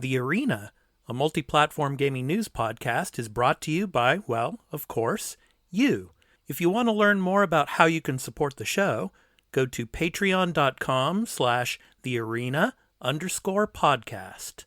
The Arena, a multi-platform gaming news podcast, is brought to you by, well, of course, you. If you want to learn more about how you can support the show, go to patreon.com/thearena_podcast.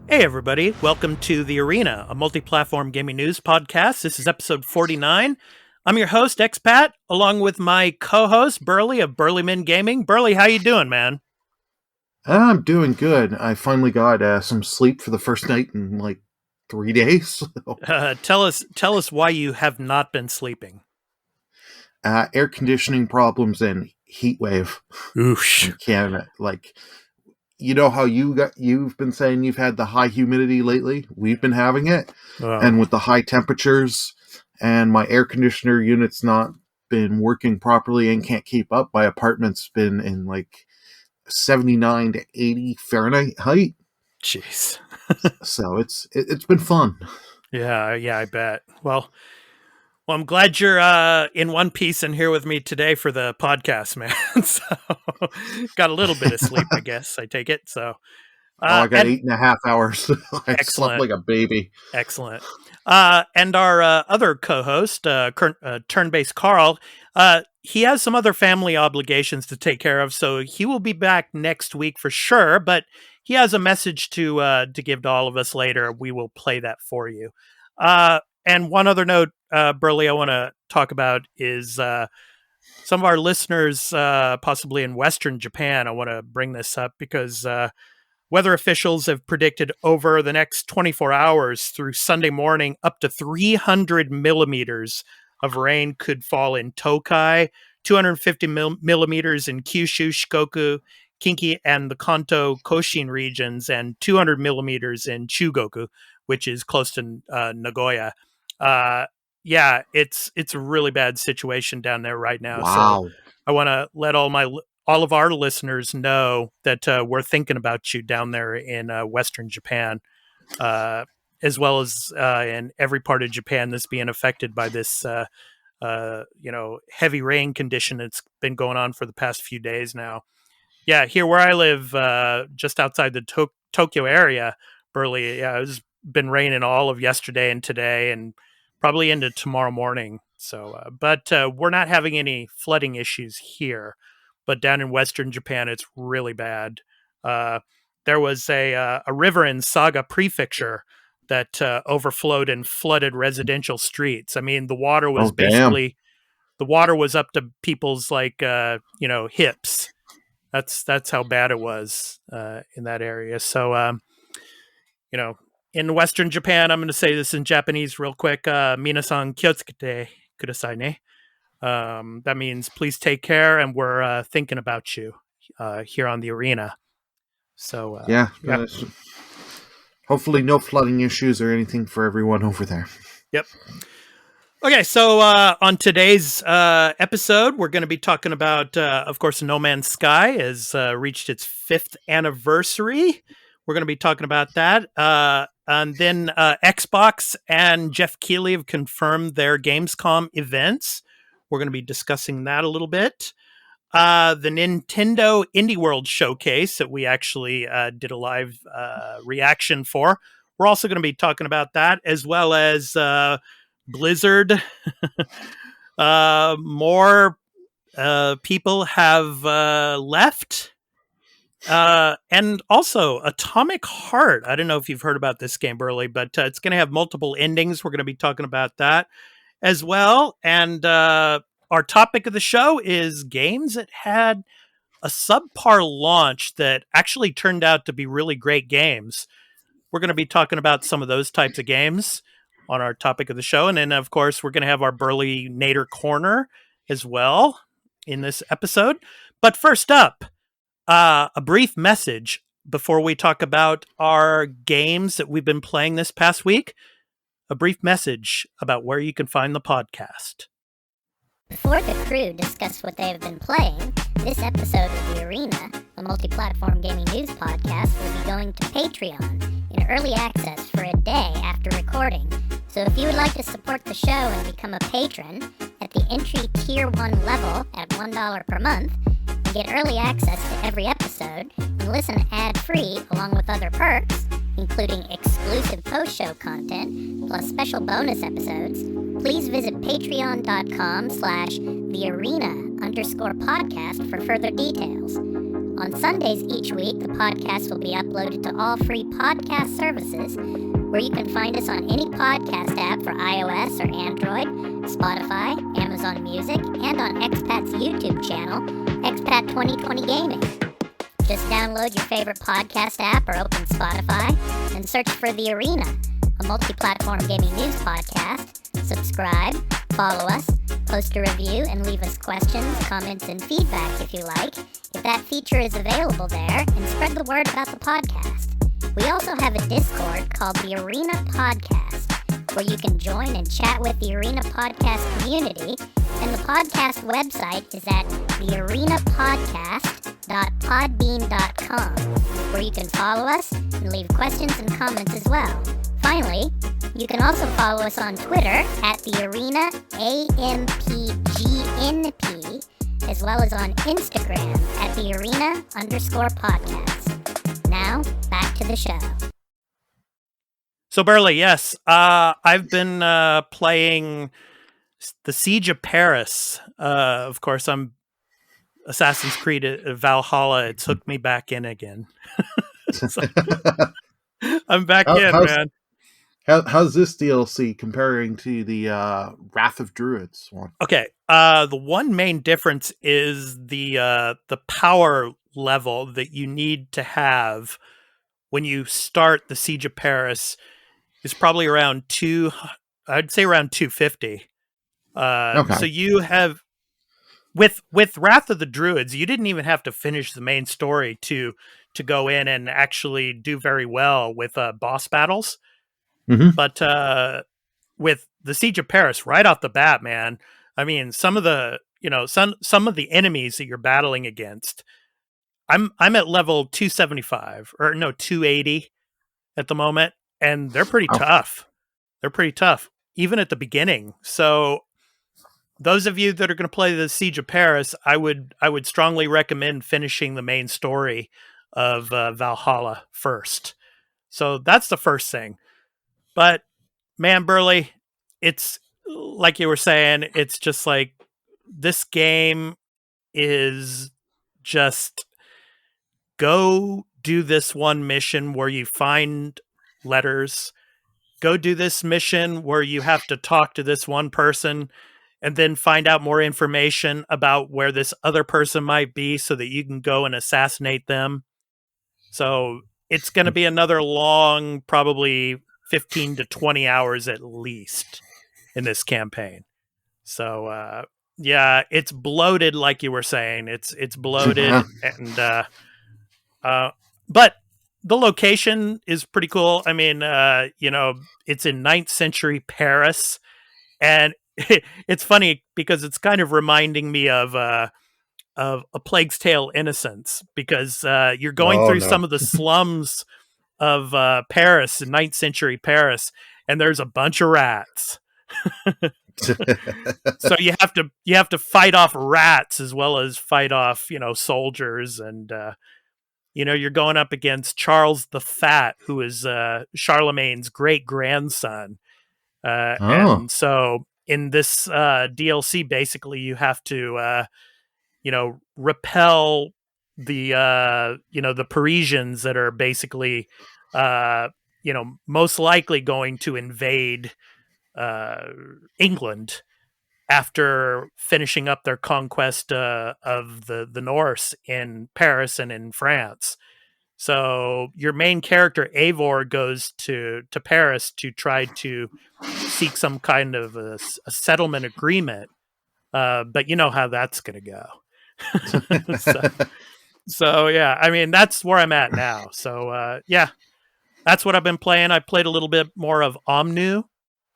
Hey everybody, welcome to The Arena, a multi-platform gaming news podcast. This is episode 49. I'm your host, Expat, along with my co-host, Burly of BurlyMenGaming. Burly, how you doing, man? I'm doing good. I finally got some sleep for the first night in like 3 days. Tell us why you have not been sleeping. Air conditioning problems and heat wave. Oosh. In Canada. Like, you know how you've been saying you've had the high humidity lately? We've been having it. And with the high temperatures and my air conditioner unit's not been working properly and can't keep up. My apartment's been in like 79 to 80 Fahrenheit height. Jeez. So it's been fun. Yeah, I bet. Well, I'm glad you're in one piece and here with me today for the podcast, man. So got a little bit of sleep, I guess. I take it. So I got 8.5 hours. I excellent. slept like a baby. Excellent. And our other co-host, Turn-Based Carl, he has some other family obligations to take care of, so he will be back next week for sure. But he has a message to give to all of us later. We will play that for you. And one other note, Burly, I want to talk about is some of our listeners, possibly in Western Japan. I want to bring this up because weather officials have predicted over the next 24 hours through Sunday morning, up to 300 millimeters of rain could fall in Tokai, 250 millimeters in Kyushu, Shikoku, Kinki, and the Kanto Koshin regions, and 200 millimeters in Chugoku, which is close to Nagoya. Yeah, it's a really bad situation down there right now. Wow. So I want to let all of our listeners know that we're thinking about you down there in Western Japan, as well as in every part of Japan that's being affected by this, heavy rain condition that's been going on for the past few days now. Yeah, here where I live, just outside the Tokyo area, Burly, it's been raining all of yesterday and today, and probably into tomorrow morning. So, but we're not having any flooding issues here. But down in Western Japan, it's really bad. There was a river in Saga Prefecture that overflowed and flooded residential streets. I mean, the water was the water was up to people's hips. That's how bad it was in that area. So, in Western Japan, I'm going to say this in Japanese real quick. Minasan kyotsukete kudasai ne. That means please take care, and we're thinking about you here on the Arena. So yeah. Hopefully no flooding issues or anything for everyone over there. Yep. Okay, so on today's episode, we're going to be talking about, of course, No Man's Sky has reached its 5th anniversary. We're going to be talking about that. And then Xbox and Jeff Keighley have confirmed their Gamescom events. We're going to be discussing that a little bit. The Nintendo Indie World Showcase that we actually did a live reaction for. We're also going to be talking about that, as well as Blizzard. More people have left. And also Atomic Heart. I don't know if you've heard about this game, Burly, but it's going to have multiple endings. We're going to be talking about that as well. And our topic of the show is games that had a subpar launch that actually turned out to be really great games. We're going to be talking about some of those types of games on our topic of the show. And then, of course, we're going to have our Burly Nader Corner as well in this episode. But first up, a brief message before we talk about our games that we've been playing this past week, a brief message about where you can find the podcast. Before the crew discuss what they have been playing, this episode of The Arena, a multi-platform gaming news podcast, will be going to Patreon in early access for a day after recording. So if you would like to support the show and become a patron at the entry tier 1 level at $1 per month, and get early access to every episode and listen ad-free along with other perks, including exclusive post-show content plus special bonus episodes, please visit patreon.com/thearena_podcast for further details. On Sundays each week, the podcast will be uploaded to all free podcast services, where you can find us on any podcast app for iOS or Android, Spotify, Amazon Music, and on Expat's YouTube channel, Expat 2020 Gaming. Just download your favorite podcast app or open Spotify and search for The Arena, a multi-platform gaming news podcast. Subscribe, follow us, post a review, and leave us questions, comments, and feedback if you like, if that feature is available there, and spread the word about the podcast. We also have a Discord called The Arena Podcast, where you can join and chat with the Arena Podcast community, and the podcast website is at thearenapodcast.podbean.com, where you can follow us and leave questions and comments as well. Finally, you can also follow us on Twitter at The Arena AMPGNP, as well as on Instagram at The Arena_podcast. Now, back to the show. So, Burly, yes, I've been playing the Siege of Paris. Of course, I'm Assassin's Creed Valhalla. It's hooked me back in again. So, I'm back in, man. How's this DLC comparing to the Wrath of Druids one? Okay, the one main difference is the power level that you need to have when you start the Siege of Paris is probably around I'd say around 250. Okay. So you have with Wrath of the Druids, you didn't even have to finish the main story to go in and actually do very well with boss battles. Mm-hmm. But with the Siege of Paris, right off the bat, man, I mean, some of the enemies that you're battling against, I'm at level 275 or no 280 at the moment, and they're pretty tough. They're pretty tough, even at the beginning. So those of you that are going to play the Siege of Paris, I would strongly recommend finishing the main story of Valhalla first. So that's the first thing. But man, Burly, it's like you were saying, it's just like this game is just go do this one mission where you find letters, go do this mission where you have to talk to this one person and then find out more information about where this other person might be so that you can go and assassinate them. So it's going to be another long, probably 15 to 20 hours at least in this campaign. So, yeah, it's bloated, like you were saying. It's bloated, and but the location is pretty cool. I mean, it's in 9th century Paris, and it's funny because it's kind of reminding me of A Plague's Tale: Innocence, because you're going through some of the slums of Paris, in 9th century Paris, and there's a bunch of rats. So you have to fight off rats as well as fight off soldiers, and you're going up against Charles the Fat, who is Charlemagne's great grandson. And so in this DLC, basically you have to repel the Parisians that are basically most likely going to invade England after finishing up their conquest of the Norse in Paris and in France. So your main character, Eivor, goes to Paris to try to seek some kind of a settlement agreement. But you know how that's going to go. So yeah, I mean that's where I'm at now. So yeah, that's what I've been playing. I played a little bit more of Omnu,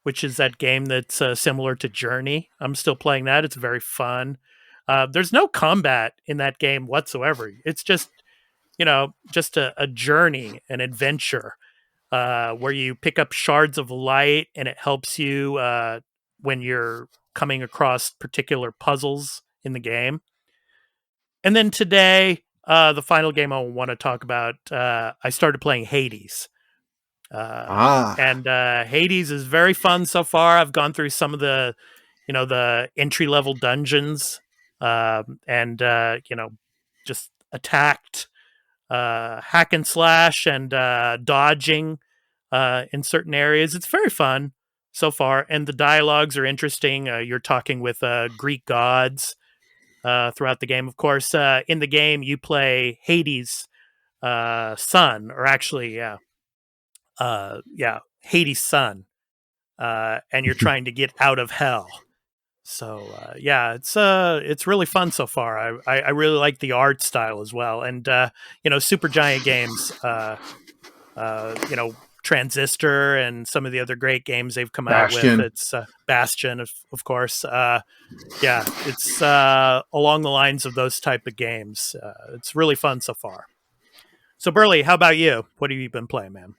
which is that game that's similar to Journey. I'm still playing that. It's very fun. There's no combat in that game whatsoever. It's just, just a journey, an adventure, where you pick up shards of light and it helps you when you're coming across particular puzzles in the game. And then today, the final game I want to talk about, I started playing Hades. And Hades is very fun so far. I've gone through some of the, the entry level dungeons, and just attacked, hack and slash, and dodging in certain areas. It's very fun so far, and the dialogues are interesting. You're talking with Greek gods throughout the game. Of course, in the game you play Hades' son, or actually, Hades' son, and you're trying to get out of hell. So it's really fun so far. I really like the art style as well, and Supergiant Games, Transistor, and some of the other great games they've come Bastion. out with. It's Bastion, of course. It's along the lines of those type of games. It's really fun so far. So Burly, how about you? What have you been playing, man?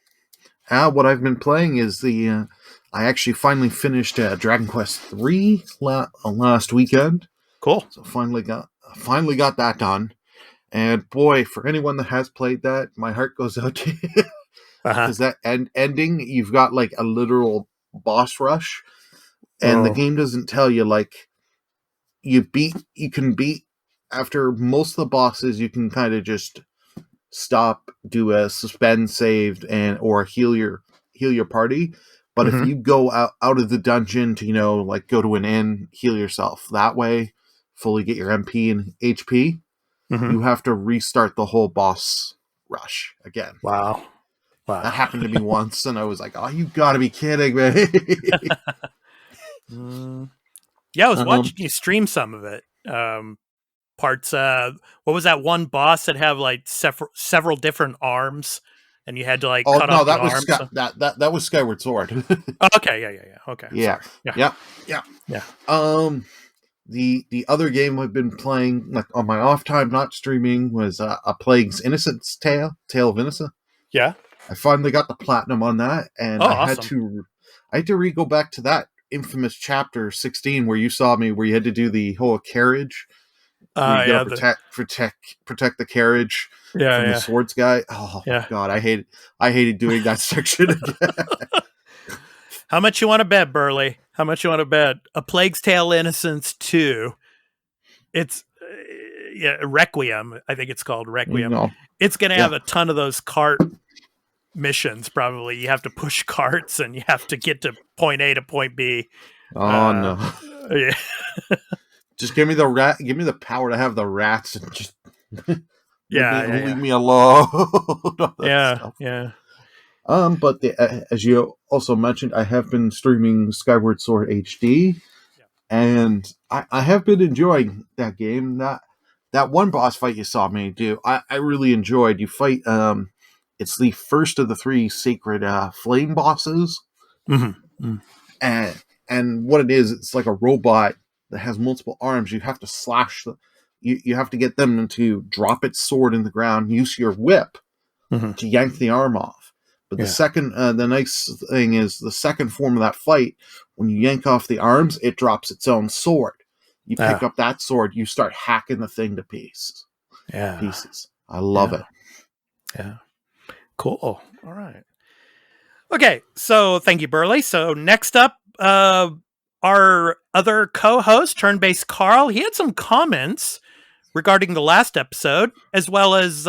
What I've been playing is I actually finally finished Dragon Quest III last weekend. Cool. So finally got that done. And boy, for anyone that has played that, my heart goes out to you. Because that ending, you've got like a literal boss rush, and the game doesn't tell you like you can beat after most of the bosses. You can kind of just stop, do a suspend, saved, or heal your party. But if you go out of the dungeon to like go to an inn, heal yourself that way, fully get your MP and HP, you have to restart the whole boss rush again. Wow. That happened to me once, and I was like, "Oh, you got to be kidding me!" Yeah, I was watching you stream some of it. Parts. What was that one boss that have like several different arms, and you had to like cut off the arms? That was Skyward Sword. Okay, yeah. Okay, yeah. The other game I've been playing, like on my off time, not streaming, was A Plague's Innocence Tale of Innocence. Yeah. I finally got the platinum on that, and I had to go back to that infamous chapter 16 where you saw me, where you had to do the whole carriage. Protect the carriage from the swords guy. Oh God, I hated doing that section again. How much you want to bet, Burly? How much you want to bet? A Plague's Tale Innocence 2. It's Requiem. I think it's called Requiem. No. It's going to have a ton of those cart missions. Probably you have to push carts and you have to get to point A to point B. Oh no! Yeah. Just give me the rat. Give me the power to have the rats and just leave me alone. Yeah. But as you also mentioned, I have been streaming Skyward Sword HD, and I have been enjoying that game. That one boss fight you saw me do, I really enjoyed. You fight. It's the first of the 3 sacred flame bosses, and what it is, it's like a robot that has multiple arms. You have to slash you have to get them to drop its sword in the ground, use your whip to yank the arm off. But the nice thing is the second form of that fight, when you yank off the arms, it drops its own sword. You pick up that sword, you start hacking the thing to pieces. I love it. Yeah. Cool. All right. Okay. So thank you, Burly. So next up, our other co-host, Turn-Based Carl, he had some comments regarding the last episode, as well as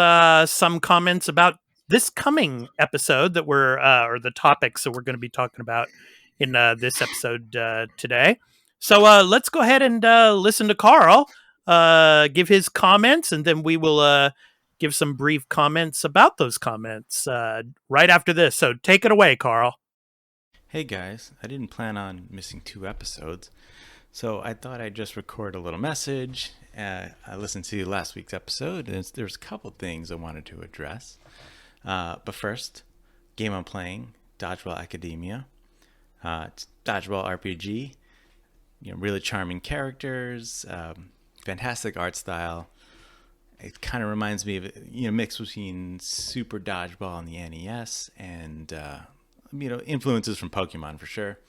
some comments about this coming episode that or the topics that we're going to be talking about in this episode today. So let's go ahead and listen to Carl give his comments, and then we will give some brief comments about those comments right after this. So take it away, Carl. Hey guys, I didn't plan on missing 2 episodes, So I thought I'd just record a little message. I listened to last week's episode, and there's a couple things I wanted to address. But first, game I'm playing, Dodgeball Academia. It's Dodgeball RPG. Really charming characters, fantastic art style. It kind of reminds me of mix between Super Dodgeball on the NES and influences from Pokemon for sure.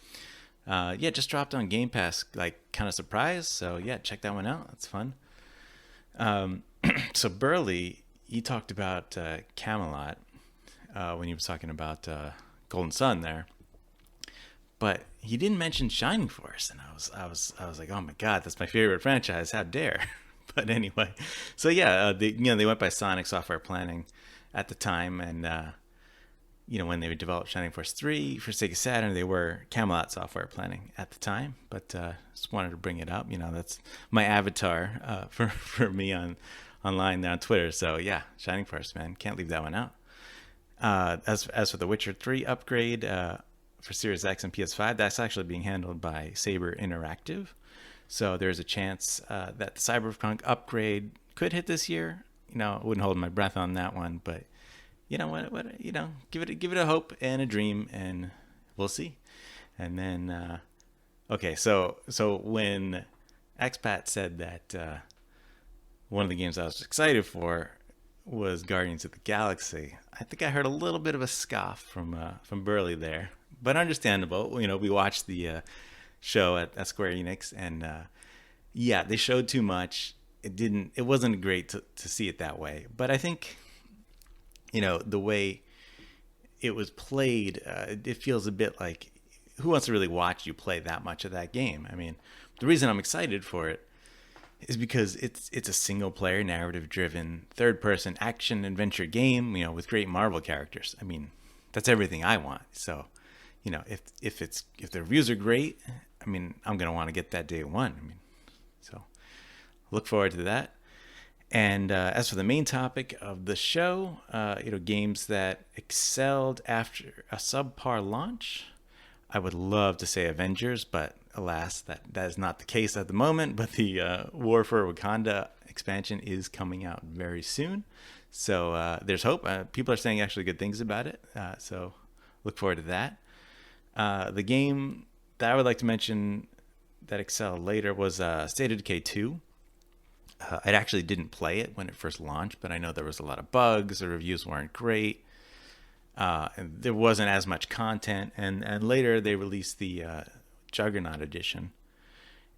Just dropped on Game Pass, kind of surprised. So yeah, check that one out. It's fun. So Burly, he talked about Camelot when he was talking about Golden Sun there, but he didn't mention Shining Force, and I was like, oh my god, that's my favorite franchise. How dare! But anyway, so yeah, they went by Sonic Software Planning at the time, and when they developed Shining Force 3 for Sega Saturn, they were Camelot Software Planning at the time. But just wanted to bring it up. That's my avatar for me online there on Twitter. So yeah, Shining Force, man, can't leave that one out. As for the Witcher 3 upgrade for Series X and PS5, that's actually being handled by Saber Interactive. So there's a chance that the Cyberpunk upgrade could hit this year. I wouldn't hold my breath on that one, but give it a hope and a dream, and we'll see. And then, okay, so when Expat said that one of the games I was excited for was Guardians of the Galaxy, I think I heard a little bit of a scoff from Burly there, but understandable. We watched the show at Square Enix, and they showed too much. It wasn't great to see it that way, but I think the way it was played, it feels a bit like, who wants to really watch you play that much of that game? I mean, the reason I'm excited for it is because it's a single player, narrative driven, third person action adventure game, with great Marvel characters. I mean, that's everything I want. So, if the reviews are great, I mean, I'm going to want to get that day one. I mean, so look forward to that. And as for the main topic of the show, games that excelled after a subpar launch, I would love to say Avengers, but alas, that is not the case at the moment. But the War for Wakanda expansion is coming out very soon. So there's hope. People are saying actually good things about it. So look forward to that. The game that I would like to mention that excelled later was State of Decay 2. I actually didn't play it when it first launched, but I know there was a lot of bugs. The reviews weren't great. And there wasn't as much content. And later they released the Juggernaut edition.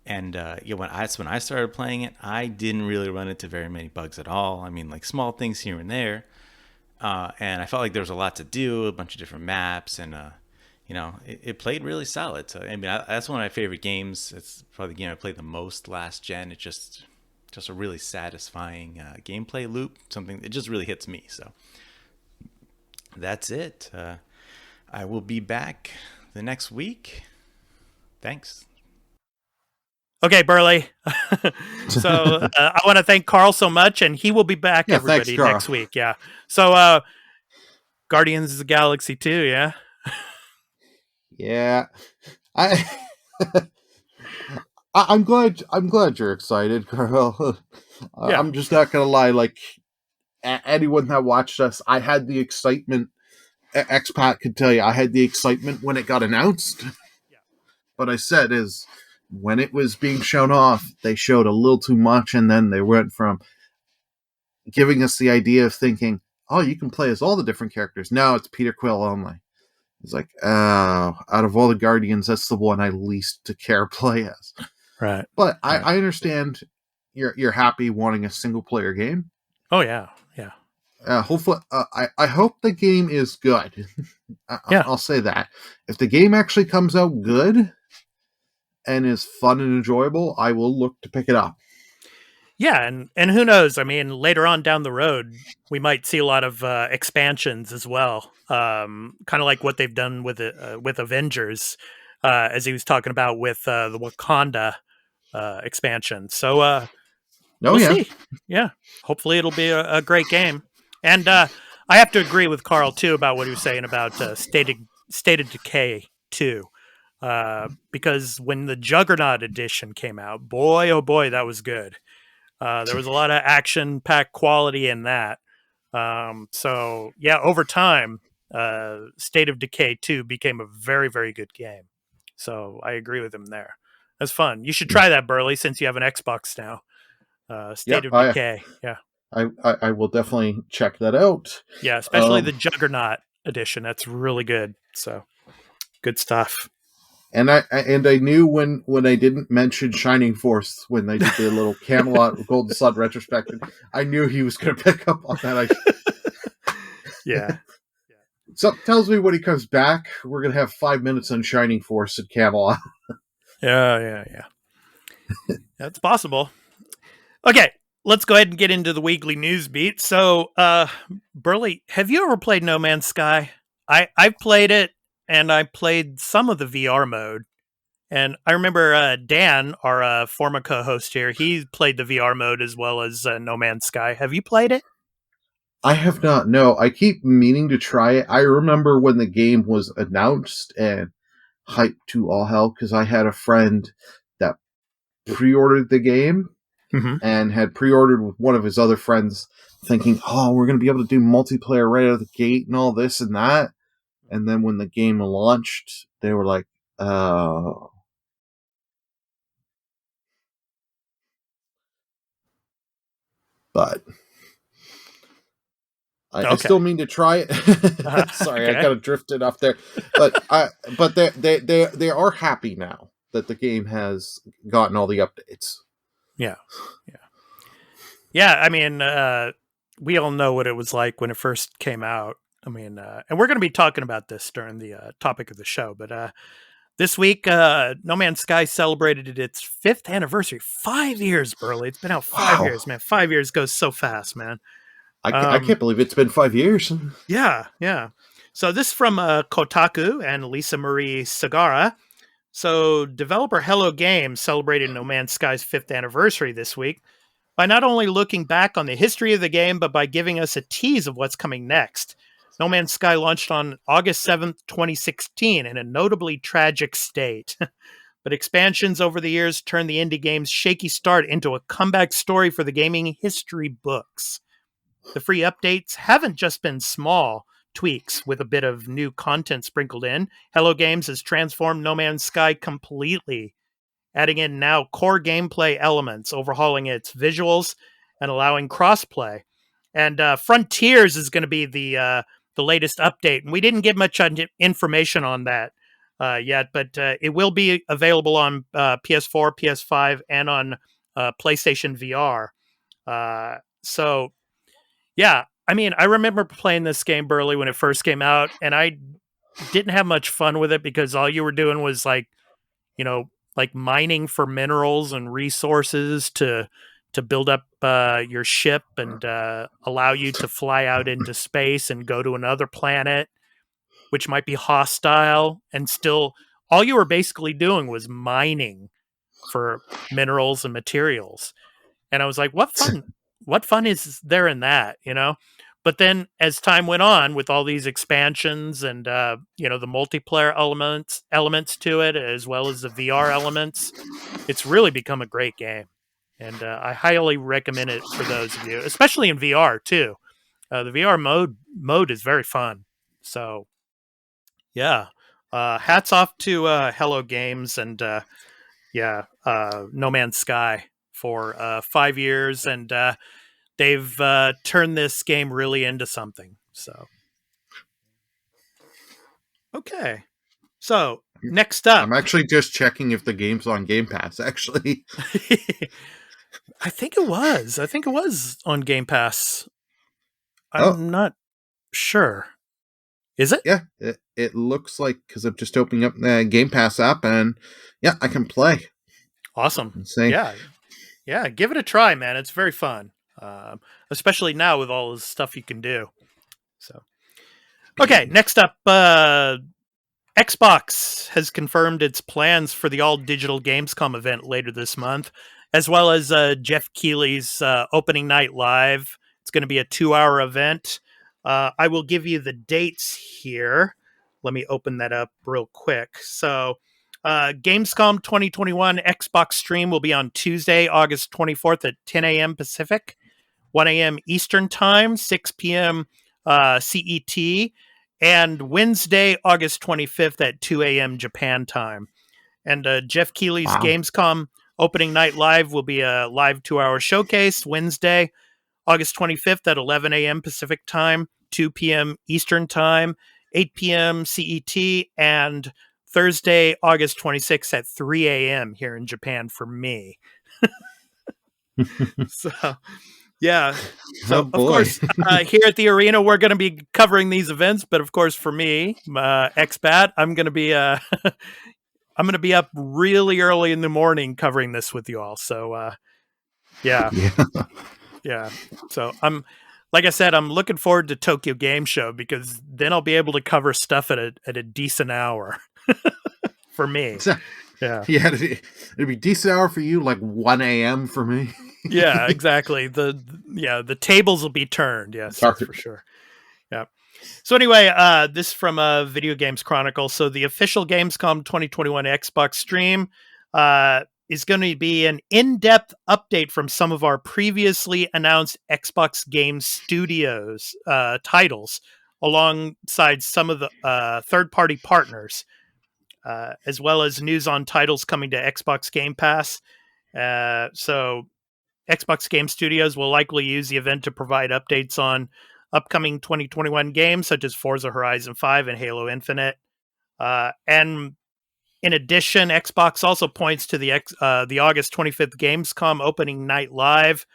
And when I started playing it, I didn't really run into very many bugs at all. I mean, small things here and there. And I felt like there was a lot to do, a bunch of different maps, and it played really solid. So I mean, that's one of my favorite games. It's probably the game I played the most last gen. It's just a really satisfying gameplay loop. Something that just really hits me. So that's it. I will be back the next week. Thanks. Okay, Burly. So I want to thank Carl so much, and he will be back, everybody, next week. Yeah. So Guardians of the Galaxy 2, yeah? Yeah. I'm glad you're excited, Carl. Yeah. I'm just not gonna lie. Anyone that watched us, I had the excitement. Expat could tell you, I had the excitement when it got announced. Yeah. But I said when it was being shown off, they showed a little too much, and then they went from giving us the idea of thinking, oh, you can play as all the different characters. Now it's Peter Quill only. It's like, out of all the Guardians, that's the one I least to care play as. Right. But I understand you're happy wanting a single player game. Oh yeah, yeah. Hopefully, I hope the game is good. I'll say that. If the game actually comes out good and is fun and enjoyable, I will look to pick it up. Yeah, and who knows? I mean, later on down the road, we might see a lot of expansions as well. Kind of like what they've done with Avengers, as he was talking about with the Wakanda expansion. So we'll see. Yeah, hopefully it'll be a great game. And I have to agree with Carl too about what he was saying about State of Decay 2. because when the Juggernaut edition came out, boy, oh boy, that was good. There was a lot of action-packed quality in that. So, yeah, over time, State of Decay 2 became a very, very good game. So I agree with him there. That's fun. You should try that, Burly, since you have an Xbox now. State of Decay. Yeah. I will definitely check that out. Yeah, especially the Juggernaut edition. That's really good. So good stuff. And I knew when I didn't mention Shining Force when they did the little Camelot Golden Sun retrospective, I knew he was going to pick up on that. Yeah. So tells me when he comes back, we're going to have 5 minutes on Shining Force at Camelot. Yeah. That's possible. Okay, let's go ahead and get into the weekly news beat. So, Burly, have you ever played No Man's Sky? I've played it, and I played some of the VR mode. And I remember Dan, our former co-host here, he played the VR mode as well as No Man's Sky. Have you played it? I have not, no. I keep meaning to try it. I remember when the game was announced and hyped to all hell because I had a friend that pre-ordered the game and had pre-ordered with one of his other friends thinking, oh, we're going to be able to do multiplayer right out of the gate and all this and that. And then when the game launched, they were like, oh. But I still mean to try it. Sorry, okay. I kind of drifted off there. But they are happy now that the game has gotten all the updates. Yeah. I mean, we all know what it was like when it first came out. I mean, and we're going to be talking about this during the topic of the show. But this week, No Man's Sky celebrated its 5th anniversary. 5 years, Burly. It's been out 5 years, man. 5 years goes so fast, man. I can't believe it's been 5 years. Yeah. So this is from Kotaku and Lisa Marie Sagara. So developer Hello Games celebrated No Man's Sky's 5th anniversary this week by not only looking back on the history of the game, but by giving us a tease of what's coming next. No Man's Sky launched on August 7th, 2016 in a notably tragic state. But expansions over the years turned the indie game's shaky start into a comeback story for the gaming history books. The free updates haven't just been small tweaks with a bit of new content sprinkled in. Hello Games has transformed No Man's Sky completely, adding in now core gameplay elements, overhauling its visuals, and allowing crossplay. And Frontiers is going to be the latest update. And we didn't get much information on that yet, but it will be available on PS4, PS5, and on PlayStation VR. So, yeah, I mean, I remember playing this game, Burly, when it first came out, and I didn't have much fun with it because all you were doing was like mining for minerals and resources to build up your ship and allow you to fly out into space and go to another planet, which might be hostile. And still, all you were basically doing was mining for minerals and materials. And I was like, what fun is there in that, you know? But then as time went on with all these expansions and, the multiplayer elements to it, as well as the VR elements, it's really become a great game. And I highly recommend it for those of you, especially in VR too. The VR mode is very fun. So yeah, hats off to Hello Games and No Man's Sky for 5 years. And they've turned this game really into something. So, okay. So next up, I'm actually just checking if the game's on Game Pass. Actually, I think it was on Game Pass. I'm not sure. Is it? Yeah, it looks like, because I'm just opening up the Game Pass app, and yeah, I can play. Awesome. Yeah. Give it a try, man. It's very fun. Especially now with all the stuff you can do. So, okay, next up, Xbox has confirmed its plans for the all-digital Gamescom event later this month, as well as Jeff Keighley's opening night live. It's going to be a 2-hour event. I will give you the dates here. Let me open that up real quick. So, Gamescom 2021 Xbox stream will be on Tuesday, August 24th at 10 a.m. Pacific, 1 a.m. Eastern Time, 6 p.m. CET, and Wednesday, August 25th at 2 a.m. Japan time. And Jeff Keighley's Gamescom opening night live will be a live 2-hour showcase Wednesday, August 25th at 11 a.m. Pacific time, 2 p.m. Eastern time, 8 p.m. CET, and Thursday, August 26th at 3 a.m. here in Japan for me. So, yeah. So, of course, here at the arena, we're going to be covering these events. But, of course, for me, Expat, I'm going to be I'm going to be up really early in the morning covering this with you all. So, yeah. So, like I said, I'm looking forward to Tokyo Game Show because then I'll be able to cover stuff at a decent hour. For me. Yeah, it'd be decent hour for you, like 1 a.m. for me. Yeah, exactly. The tables will be turned. Yes, that's for sure. Yeah. So anyway, this from Video Games Chronicle. So the official Gamescom 2021 Xbox stream is going to be an in-depth update from some of our previously announced Xbox Game Studios titles, alongside some of the third-party partners. As well as news on titles coming to Xbox Game Pass. So Xbox Game Studios will likely use the event to provide updates on upcoming 2021 games such as Forza Horizon 5 and Halo Infinite. And in addition, Xbox also points to the August 25th Gamescom opening night live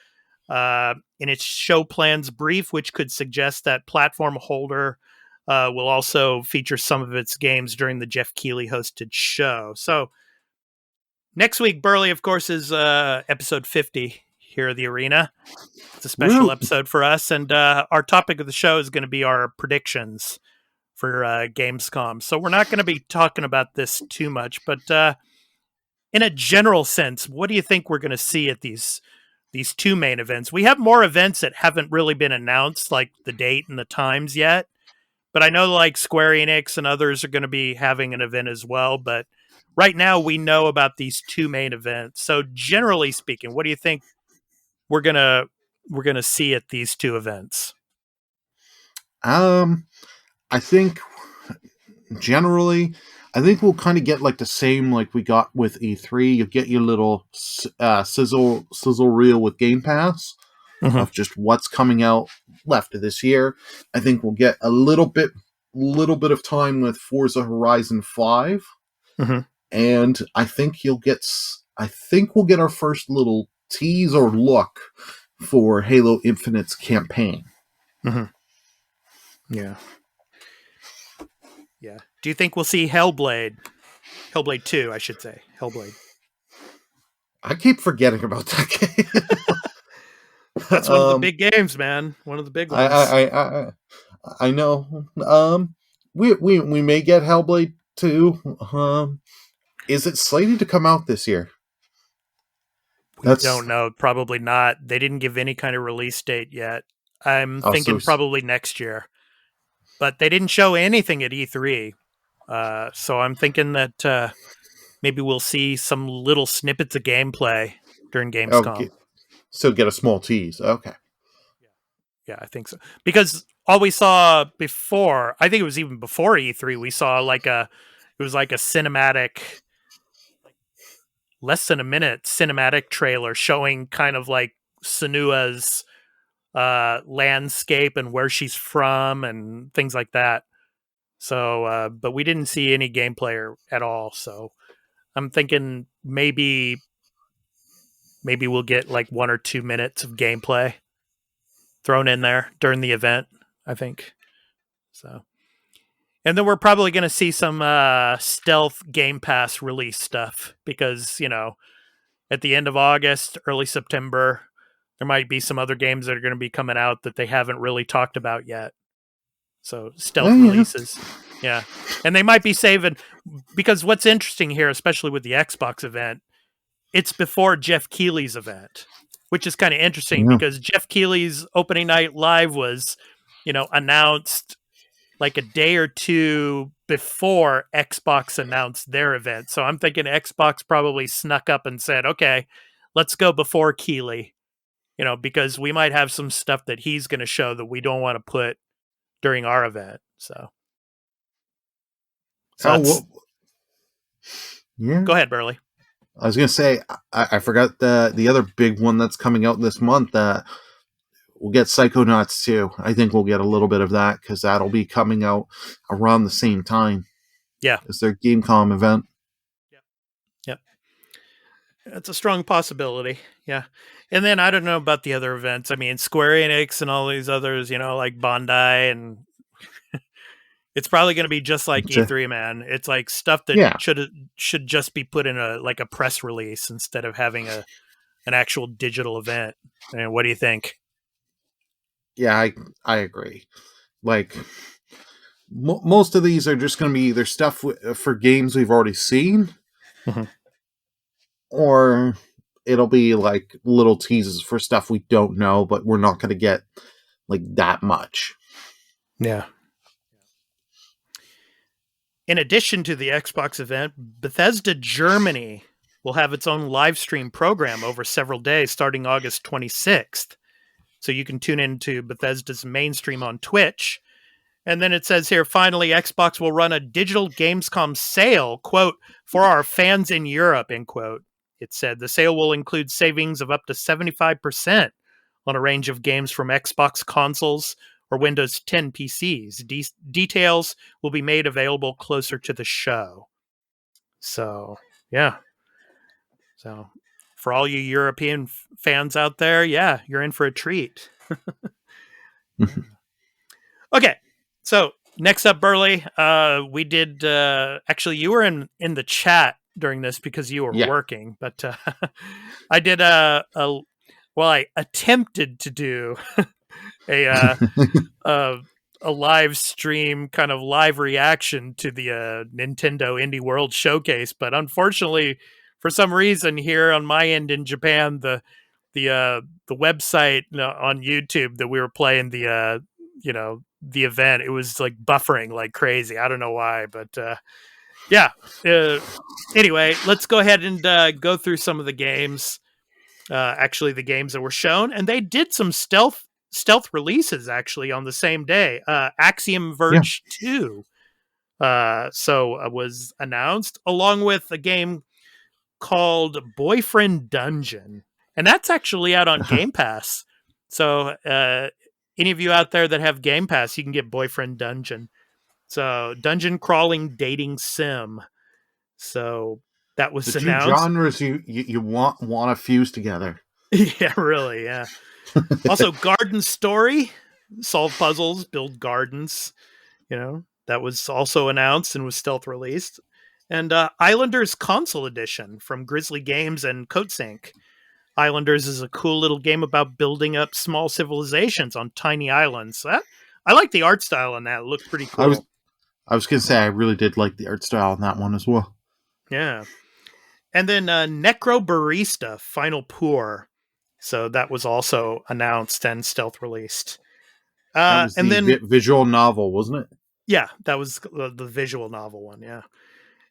in its show plans brief, which could suggest that platform holder will also feature some of its games during the Jeff Keighley hosted show. So next week, Burly, of course, is episode 50 here at the arena. It's a special episode for us. And our topic of the show is going to be our predictions for Gamescom. So we're not going to be talking about this too much. But in a general sense, what do you think we're going to see at these two main events? We have more events that haven't really been announced, like the date and the times yet. But I know like Square Enix and others are going to be having an event as well. But right now we know about these two main events. So generally speaking, what do you think we're gonna see at these two events? I think generally, we'll kind of get like the same like we got with E3. You get your little sizzle reel with Game Pass. Of just what's coming out left of this year. I think we'll get a little bit of time with Forza Horizon 5. And I think we'll get our first little tease or look for Halo Infinite's campaign. Yeah. Do you think we'll see Hellblade 2, I should say. Hellblade. I keep forgetting about that game. That's one of the big games, man. One of the big ones. I know. We may get Hellblade 2. Is it slated to come out this year? We don't know. Probably not. They didn't give any kind of release date yet. I'm thinking probably next year. But they didn't show anything at E3. So I'm thinking that maybe we'll see some little snippets of gameplay during Gamescom. Okay. So get a small tease. Okay. Yeah, I think so. Because all we saw before, I think it was even before E3, we saw it was like a cinematic, less than a minute cinematic trailer showing kind of like Senua's landscape and where she's from and things like that. So, but we didn't see any gameplay at all. So I'm thinking maybe we'll get like 1 or 2 minutes of gameplay thrown in there during the event, I think. So, and then we're probably going to see some stealth Game Pass release stuff because, at the end of August, early September, there might be some other games that are going to be coming out that they haven't really talked about yet. So stealth releases. Yeah. And they might be saving, because what's interesting here, especially with the Xbox event, it's before Jeff Keighley's event, which is kind of interesting because Jeff Keighley's opening night live was, announced like a day or two before Xbox announced their event. So I'm thinking Xbox probably snuck up and said, okay, let's go before Keighley, because we might have some stuff that he's going to show that we don't want to put during our event. So yeah. Go ahead, Burly. I was going to say, I forgot the other big one that's coming out this month. We'll get Psychonauts too. I think we'll get a little bit of that because that'll be coming out around the same time. Yeah. As their Gamescom event. Yep. That's a strong possibility. Yeah. And then I don't know about the other events. I mean, Square Enix and all these others, like Bondi, and it's probably going to be just like E3, man. It's like stuff that should just be put in a press release instead of having an actual digital event. And what do you think? Yeah, I agree. Like, most of these are just going to be either stuff for games we've already seen, or it'll be like little teases for stuff we don't know, but we're not going to get like that much. Yeah. In addition to the Xbox event, Bethesda Germany will have its own live stream program over several days starting August 26th. So you can tune into Bethesda's mainstream on Twitch. And then it says here, finally, Xbox will run a digital Gamescom sale, quote, for our fans in Europe, end quote. It said the sale will include savings of up to 75% on a range of games from Xbox consoles or Windows 10 PCs. Details will be made available closer to the show. So, yeah. So, for all you European fans out there, yeah, you're in for a treat. Okay, so next up, Burly, we did, actually, you were in the chat during this because you were working, but I did I attempted to do a live stream, kind of live reaction to the Nintendo Indie World Showcase, but unfortunately, for some reason here on my end in Japan, the website on YouTube that we were playing the event, it was like buffering like crazy. I don't know why, but anyway, let's go ahead and go through some of the games. Actually, the games that were shown, and they did some stealth releases actually on the same day. Axiom Verge 2 was announced, along with a game called Boyfriend Dungeon, and that's actually out on Game Pass. So any of you out there that have Game Pass, you can get Boyfriend Dungeon. So dungeon crawling dating sim. So that was the announced. Two genres you want to fuse together. Yeah, really. Yeah. Also, Garden Story, solve puzzles, build gardens. That was also announced and was stealth released. And Islanders Console Edition from Grizzly Games and Coatsink. Islanders is a cool little game about building up small civilizations on tiny islands. I like the art style on that. It looked pretty cool. I was going to say I really did like the art style on that one as well. Yeah. And then Necro Barista Final Pour. So that was also announced and stealth released. That was and the visual novel, wasn't it? Yeah, that was the visual novel one, yeah.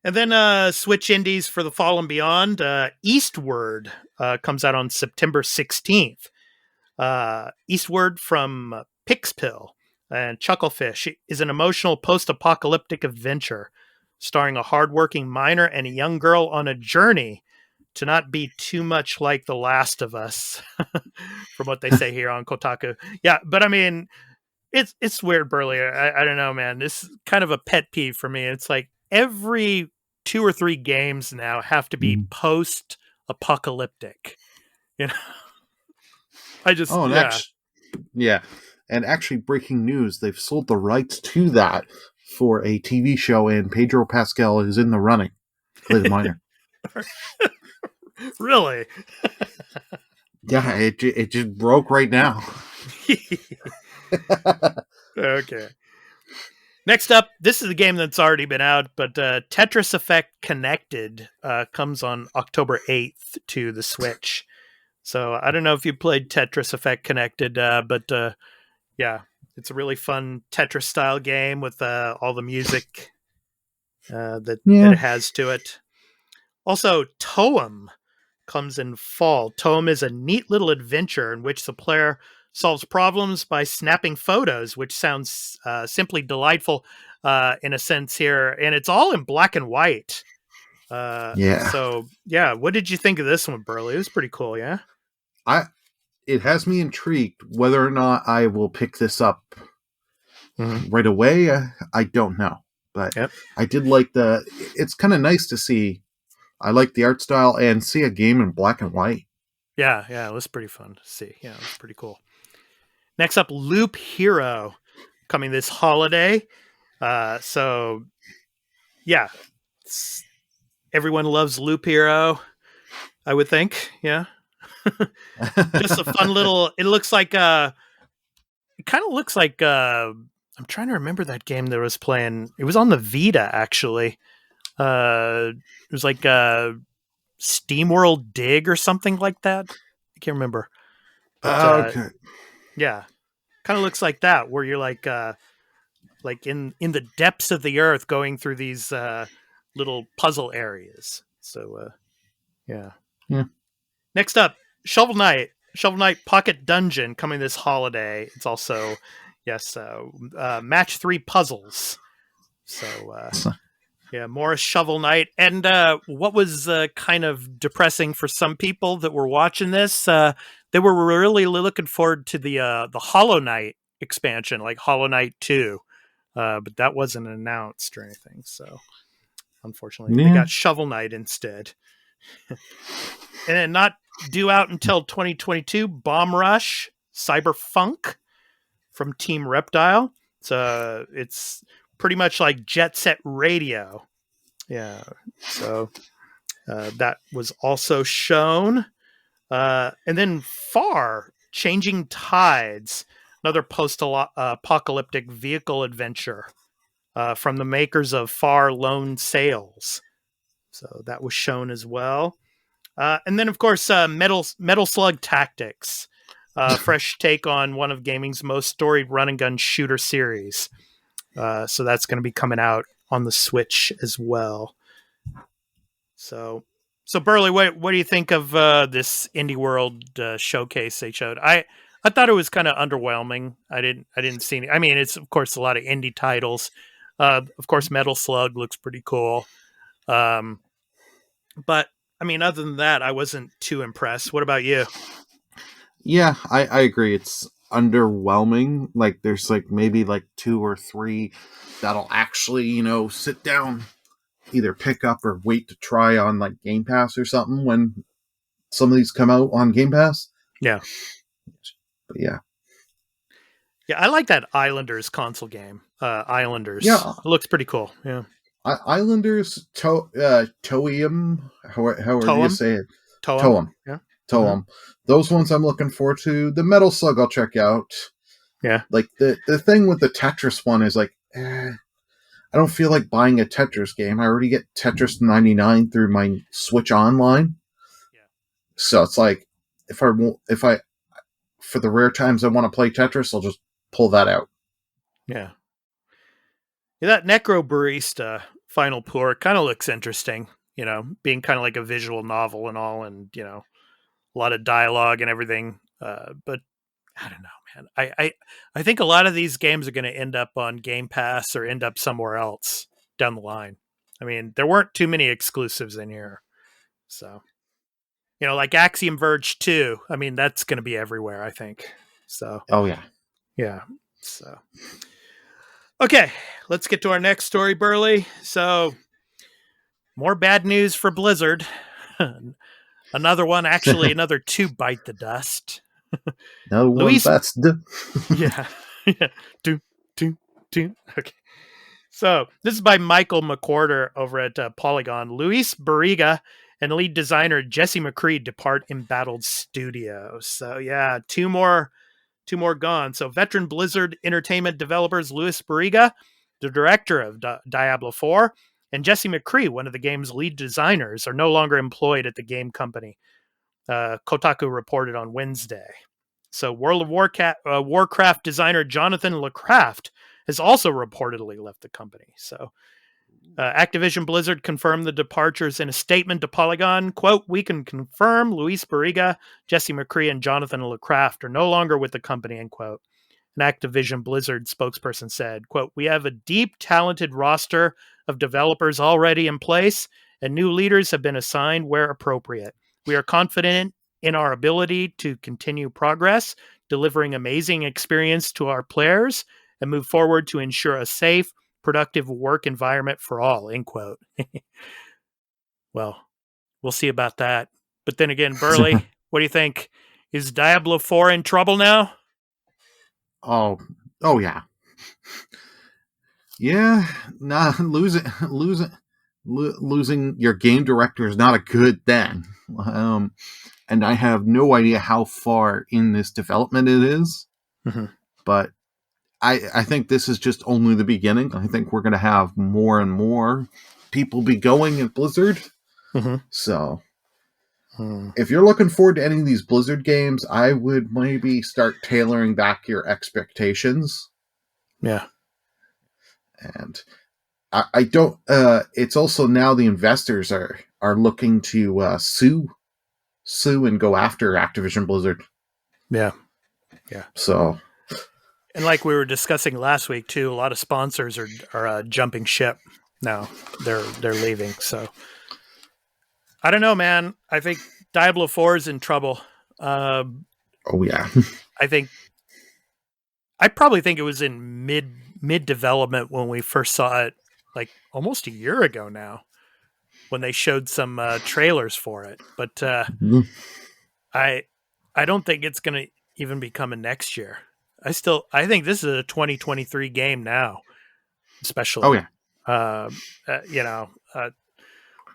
And then Switch Indies for the Fall and Beyond. Eastward comes out on September 16th. Eastward from Pixpill and Chucklefish is an emotional post-apocalyptic adventure starring a hardworking miner and a young girl on a journey to not be too much like The Last of Us, from what they say here on Kotaku. Yeah, but I mean, it's weird, Burly. I don't know, man. This is kind of a pet peeve for me. It's like every 2 or 3 games now have to be post-apocalyptic. I just and actually, breaking news: they've sold the rights to that for a TV show, and Pedro Pascal is in the running. Play the miner. Really? Yeah, it just broke right now. Okay. Next up, this is a game that's already been out, but Tetris Effect Connected comes on October 8th to the Switch. So I don't know if you played Tetris Effect Connected, but yeah, It's a really fun Tetris style game with all the music that it has to it. Also, Toem comes in fall. Toem is a neat little adventure in which the player solves problems by snapping photos, which sounds simply delightful in a sense here. And it's all in black and white. So, yeah, what did you think of this one, Burly? It was pretty cool, yeah? It has me intrigued. Whether or not I will pick this up right away, I don't know. But I did like it's kind of nice to see. I like the art style and see a game in black and white. Yeah, it was pretty fun to see. Yeah, it was pretty cool. Next up, Loop Hero, coming this holiday. So, yeah, everyone loves Loop Hero, I would think. Yeah. Just a fun little, it kind of looks like, I'm trying to remember that game that was playing. It was on the Vita, actually. It was like SteamWorld Dig or something like that. I can't remember. But, okay. Yeah. Kind of looks like that, where you're like in the depths of the earth going through these little puzzle areas. So, yeah. Next up, Shovel Knight Pocket Dungeon, coming this holiday. It's also, match 3 puzzles. So, yeah, more Shovel Knight. And what was kind of depressing for some people that were watching this, they were really looking forward to the Hollow Knight expansion, like Hollow Knight 2. But that wasn't announced or anything. So, unfortunately, they got Shovel Knight instead. And then not due out until 2022, Bomb Rush Cyberfunk from Team Reptile. So it's pretty much like Jet Set Radio. Yeah. So that was also shown. And then Far Changing Tides, another post-apocalyptic vehicle adventure from the makers of Far Lone Sails. So that was shown as well. And then, of course, Metal Slug Tactics, fresh take on one of gaming's most storied run-and-gun shooter series. So that's going to be coming out on the Switch as well. So Burly, what do you think of this Indie World showcase they showed? I thought it was kind of underwhelming. I didn't see any. I mean, it's of course a lot of indie titles. Of course, Metal Slug looks pretty cool. But I mean, other than that, I wasn't too impressed. What about you? Yeah, I agree. It's underwhelming. Like, there's like maybe like 2 or 3 that'll actually, sit down, either pick up or wait to try on like Game Pass or something when some of these come out on Game Pass. Yeah. But yeah. Yeah, I like that Islanders console game. Islanders. Yeah. It looks pretty cool. Yeah. Islanders, Toem, however you say it. Toem. Yeah. Toem. Those ones I'm looking forward to. The Metal Slug I'll check out. Yeah. Like, the thing with the Tetris one is like, I don't feel like buying a Tetris game. I already get Tetris 99 through my Switch Online. Yeah. So it's like, if I for the rare times I want to play Tetris, I'll just pull that out. Yeah. Yeah, that Necro Barista Final Pour kind of looks interesting, being kind of like a visual novel and all, and, a lot of dialogue and everything. But I don't know, man. I think a lot of these games are going to end up on Game Pass or end up somewhere else down the line. I mean, there weren't too many exclusives in here. So, like Axiom Verge 2, I mean, that's going to be everywhere, I think. So, oh yeah. Yeah. So, okay, let's get to our next story, Burly. So, more bad news for Blizzard. Another 2 bite the dust. No one bites the Yeah. Do. Okay. So, this is by Michael McWhorter over at Polygon. Luis Barriga and lead designer Jesse McCree depart embattled studios. So, yeah, two more gone. So, veteran Blizzard Entertainment developers Luis Barriga, the director of Diablo 4, and Jesse McCree, one of the game's lead designers, are no longer employed at the game company. Kotaku reported on Wednesday. So World of Warcraft designer Jonathan LeCraft has also reportedly left the company. So Activision Blizzard confirmed the departures in a statement to Polygon. Quote, "We can confirm Luis Barriga, Jesse McCree, and Jonathan LeCraft are no longer with the company," end quote. An Activision Blizzard spokesperson said, quote, "We have a deep, talented roster of developers already in place, and new leaders have been assigned where appropriate. We are confident in our ability to continue progress, delivering amazing experience to our players, and move forward to ensure a safe, productive work environment for all," end quote. Well, we'll see about that. But then again, Burly, what do you think? Is Diablo 4 in trouble now? Oh yeah. Yeah, nah, losing your game director is not a good thing. And I have no idea how far in this development it is. Mm-hmm. But I think this is just only the beginning. I think we're going to have more and more people be going at Blizzard. Mm-hmm. So if you're looking forward to any of these Blizzard games, I would maybe start tailoring back your expectations. Yeah. And I don't, it's also now the investors are looking to sue and go after Activision Blizzard. Yeah. Yeah. So. And like we were discussing last week too, a lot of sponsors are jumping ship now. They're leaving. So I don't know, man. I think Diablo 4 is in trouble. Oh yeah. I probably think it was in mid development when we first saw it, like almost a year ago now, when they showed some trailers for it. But I don't think it's going to even be coming next year. I think this is a 2023 game now, especially. Oh yeah.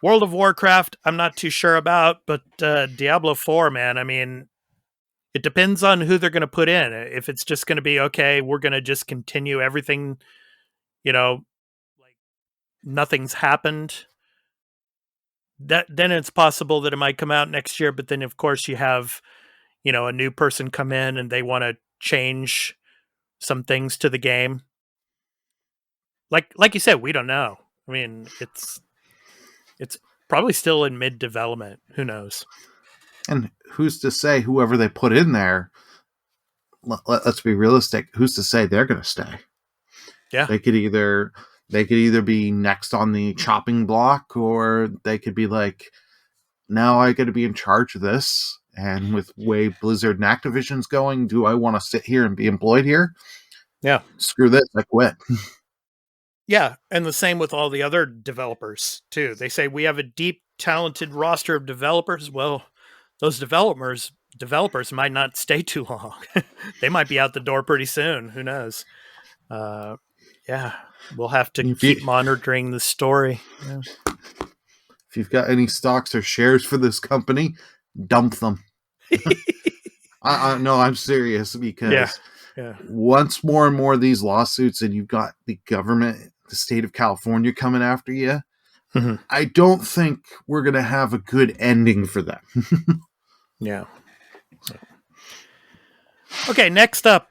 World of Warcraft, I'm not too sure about, but Diablo 4, man, I mean, it depends on who they're going to put in. If it's just going to be, okay, we're going to just continue everything, like nothing's happened, then it's possible that it might come out next year. But then, of course, you have, a new person come in and they want to change some things to the game. Like you said, we don't know. I mean, it's probably still in mid development. Who knows? And who's to say whoever they put in there, let's be realistic, who's to say they're going to stay? Yeah. They could either be next on the chopping block, or they could be like, now I got to be in charge of this. And with way Blizzard and Activision's going, do I want to sit here and be employed here? Yeah. Screw this, I quit. Yeah, and the same with all the other developers, too. They say we have a deep, talented roster of developers. Well, those developers might not stay too long. They might be out the door pretty soon. Who knows? Yeah, we'll have to keep monitoring the story. Yeah. If you've got any stocks or shares for this company, dump them. No, I'm serious, because once more and more of these lawsuits, and you've got the government, the state of California coming after you, I don't think we're going to have a good ending for them. Yeah. So. Okay, next up,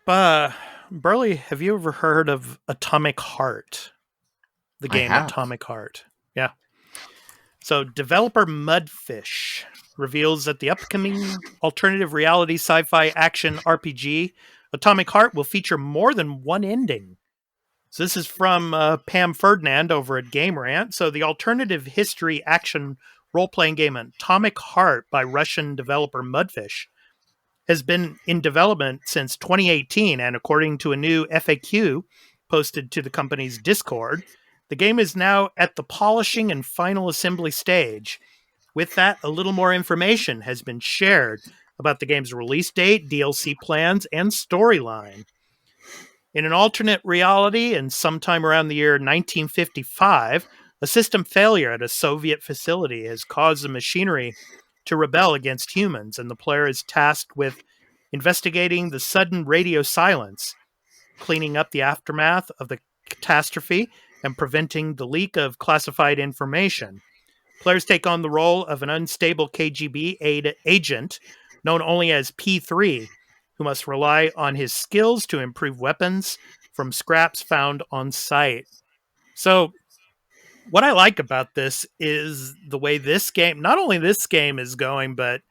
Burly, have you ever heard of Atomic Heart? The game Atomic Heart. Yeah. So developer Mudfish reveals that the upcoming alternative reality sci-fi action RPG Atomic Heart will feature more than one ending. So this is from Pam Ferdinand over at Game Rant. So the alternative history action role-playing game Atomic Heart by Russian developer Mudfish has been in development since 2018, and according to a new FAQ posted to the company's Discord, the game is now at the polishing and final assembly stage. With that, a little more information has been shared about the game's release date, DLC plans, and storyline. In an alternate reality, and sometime around the year 1955, a system failure at a Soviet facility has caused the machinery to rebel against humans, and the player is tasked with investigating the sudden radio silence, cleaning up the aftermath of the catastrophe, and preventing the leak of classified information. Players take on the role of an unstable KGB agent known only as P3, who must rely on his skills to improve weapons from scraps found on site. So what I like about this is the way this game, not only this game is going, but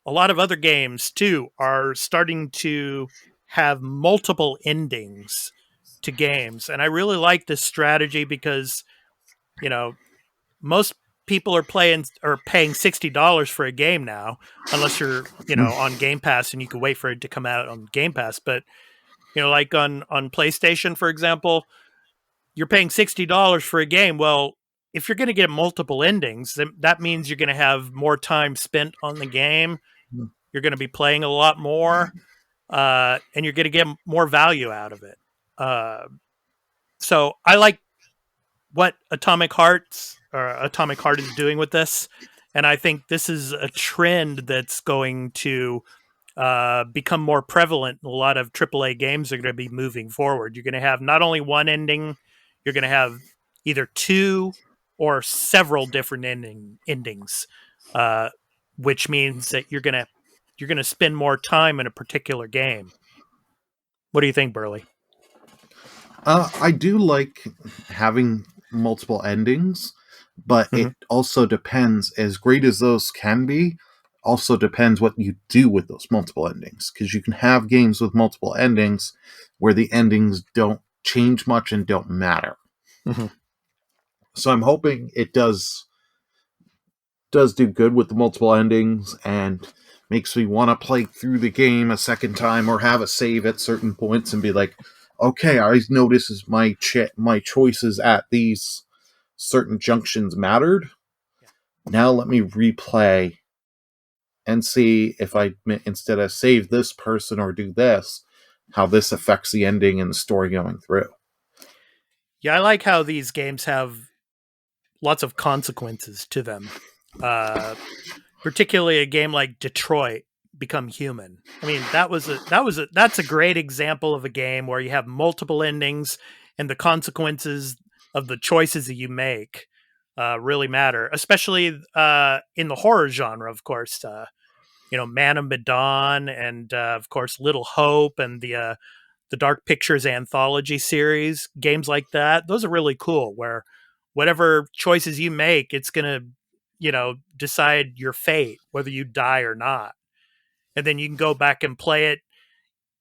a lot of other games too are starting to have multiple endings to games. And I really like this strategy because, you know, most people are paying $60 for a game now, unless you're, you know, on Game Pass and you can wait for it to come out on Game Pass. But, you know, like on PlayStation, for example, you're paying $60 for a game. Well, if you're going to get multiple endings, then that means you're going to have more time spent on the game. You're going to be playing a lot more, and you're going to get more value out of it. So I like what Atomic Heart is doing with this, and I think this is a trend that's going to become more prevalent. A lot of AAA games are going to be moving forward. You're going to have not only one ending, you're going to have either two or several different endings, which means that you're going to spend more time in a particular game. What do you think, Burly? I do like having multiple endings, but it also depends, as great as those can be, also depends what you do with those multiple endings. Because you can have games with multiple endings where the endings don't change much and don't matter. Mm-hmm. So I'm hoping it does do good with the multiple endings and makes me want to play through the game a second time or have a save at certain points and be like, okay, I notice my choices at these certain junctions mattered. Now let me replay and see if I, instead of save this person or do this, how this affects the ending and the story going through. Yeah, I like how these games have lots of consequences to them. Particularly a game like Detroit Become Human. I mean, that's a great example of a game where you have multiple endings and the consequences of the choices that you make really matter, especially in the horror genre, of course. You know, Man of Medan and of course Little Hope and the Dark Pictures anthology series, games like that. Those are really cool, where whatever choices you make, it's going to, you know, decide your fate, whether you die or not. And then you can go back and play it.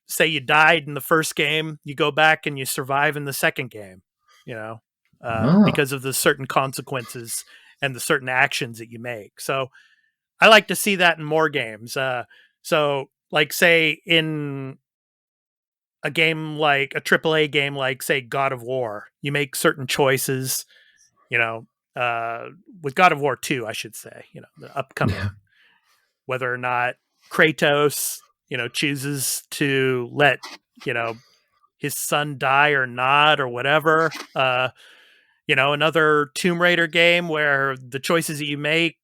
Say you died in the first game, you go back and you survive in the second game, you know, because of the certain consequences and the certain actions that you make. So I like to see that in more games. So like, say in a game like a AAA game, like say God of War, you make certain choices, you know, with God of War 2, I should say, you know, the upcoming, whether or not Kratos, you know, chooses to let, you know, his son die or not, or whatever. You know, another Tomb Raider game where the choices that you make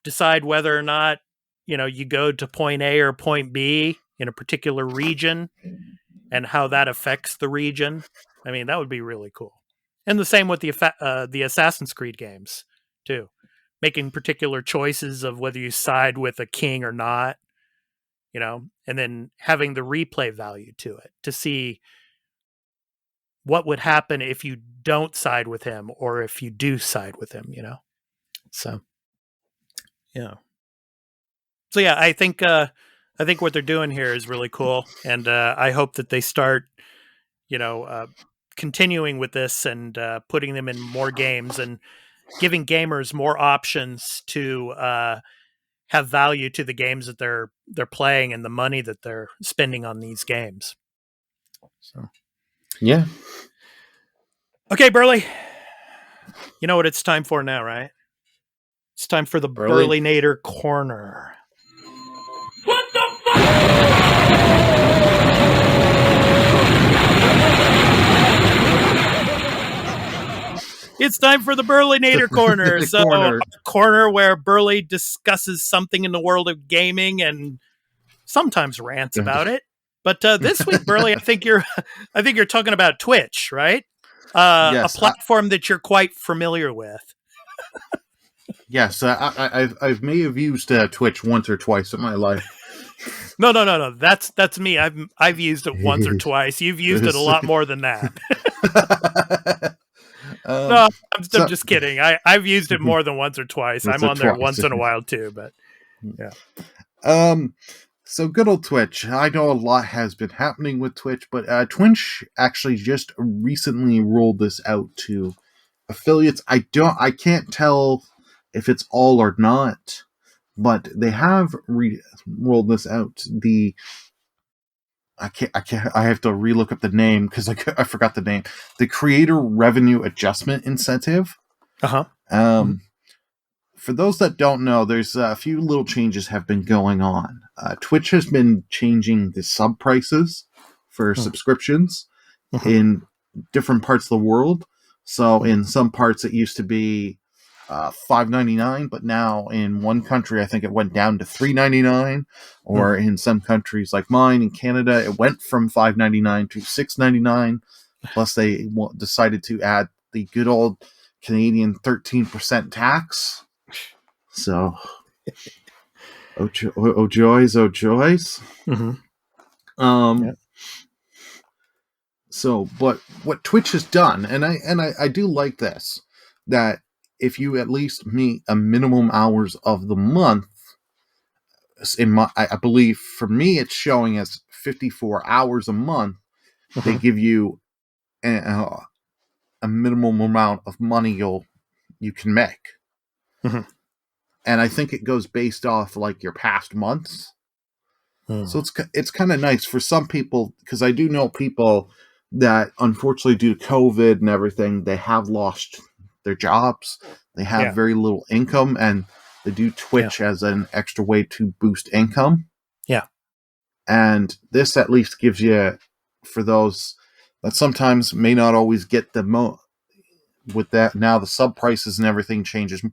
decide whether or not, you know, you go to point A or point B in a particular region and how that affects the region. I mean, that would be really cool. And the same with the Assassin's Creed games too, making particular choices of whether you side with a king or not, you know, and then having the replay value to it to see what would happen if you don't side with him or if you do side with him, you know? So, yeah. So yeah, I think what they're doing here is really cool. And, I hope that they start, you know, continuing with this and, putting them in more games and giving gamers more options to, have value to the games that they're playing and the money that they're spending on these games. So, yeah. Okay, Burly. You know what it's time for now, right? It's time for the Burlynator Corner. What the fuck? It's time for the Burlynator Corner. So, a corner where Burly discusses something in the world of gaming and sometimes rants about it. But this week, Burly, I think you're talking about Twitch, right? Yes, a platform that you're quite familiar with. Yes, I may have used Twitch once or twice in my life. No. That's me. I've used it once or twice. You've used it a lot more than that. No, I'm just kidding. I've used it more than once or twice. I'm on there once in a while too, but yeah. So good old Twitch. I know a lot has been happening with Twitch, but Twitch actually just recently rolled this out to affiliates. I can't tell if it's all or not, but they have rolled this out. I have to relook up the name because I forgot the name. The Creator Revenue Adjustment Incentive. For those that don't know, there's a few little changes have been going on. Twitch has been changing the sub prices for subscriptions in different parts of the world. So in some parts it used to be $5.99, but now in one country I think it went down to $3.99, or in some countries like mine in Canada it went from $5.99 to $6.99. Plus they decided to add the good old Canadian 13% tax. So, oh joys. So, but what Twitch has done, and I do like this, that if you at least meet a minimum hours of the month, I believe for me it's showing as 54 hours a month, they give you a minimum amount of money you can make. And I think it goes based off like your past months. So it's kind of nice for some people, because I do know people that unfortunately due to COVID and everything, they have lost their jobs. They have very little income, and they do Twitch as an extra way to boost income. Yeah. And this at least gives you, for those that sometimes may not always get the with that, now the sub prices and everything changes,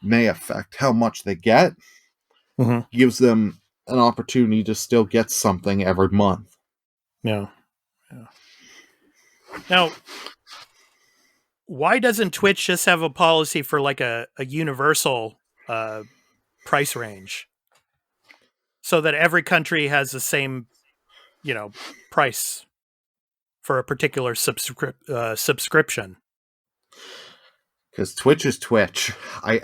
may affect how much they get, gives them an opportunity to still get something every month. Yeah. Now, why doesn't Twitch just have a policy for like a universal price range, so that every country has the same, price for a particular subscription? Because Twitch is Twitch. I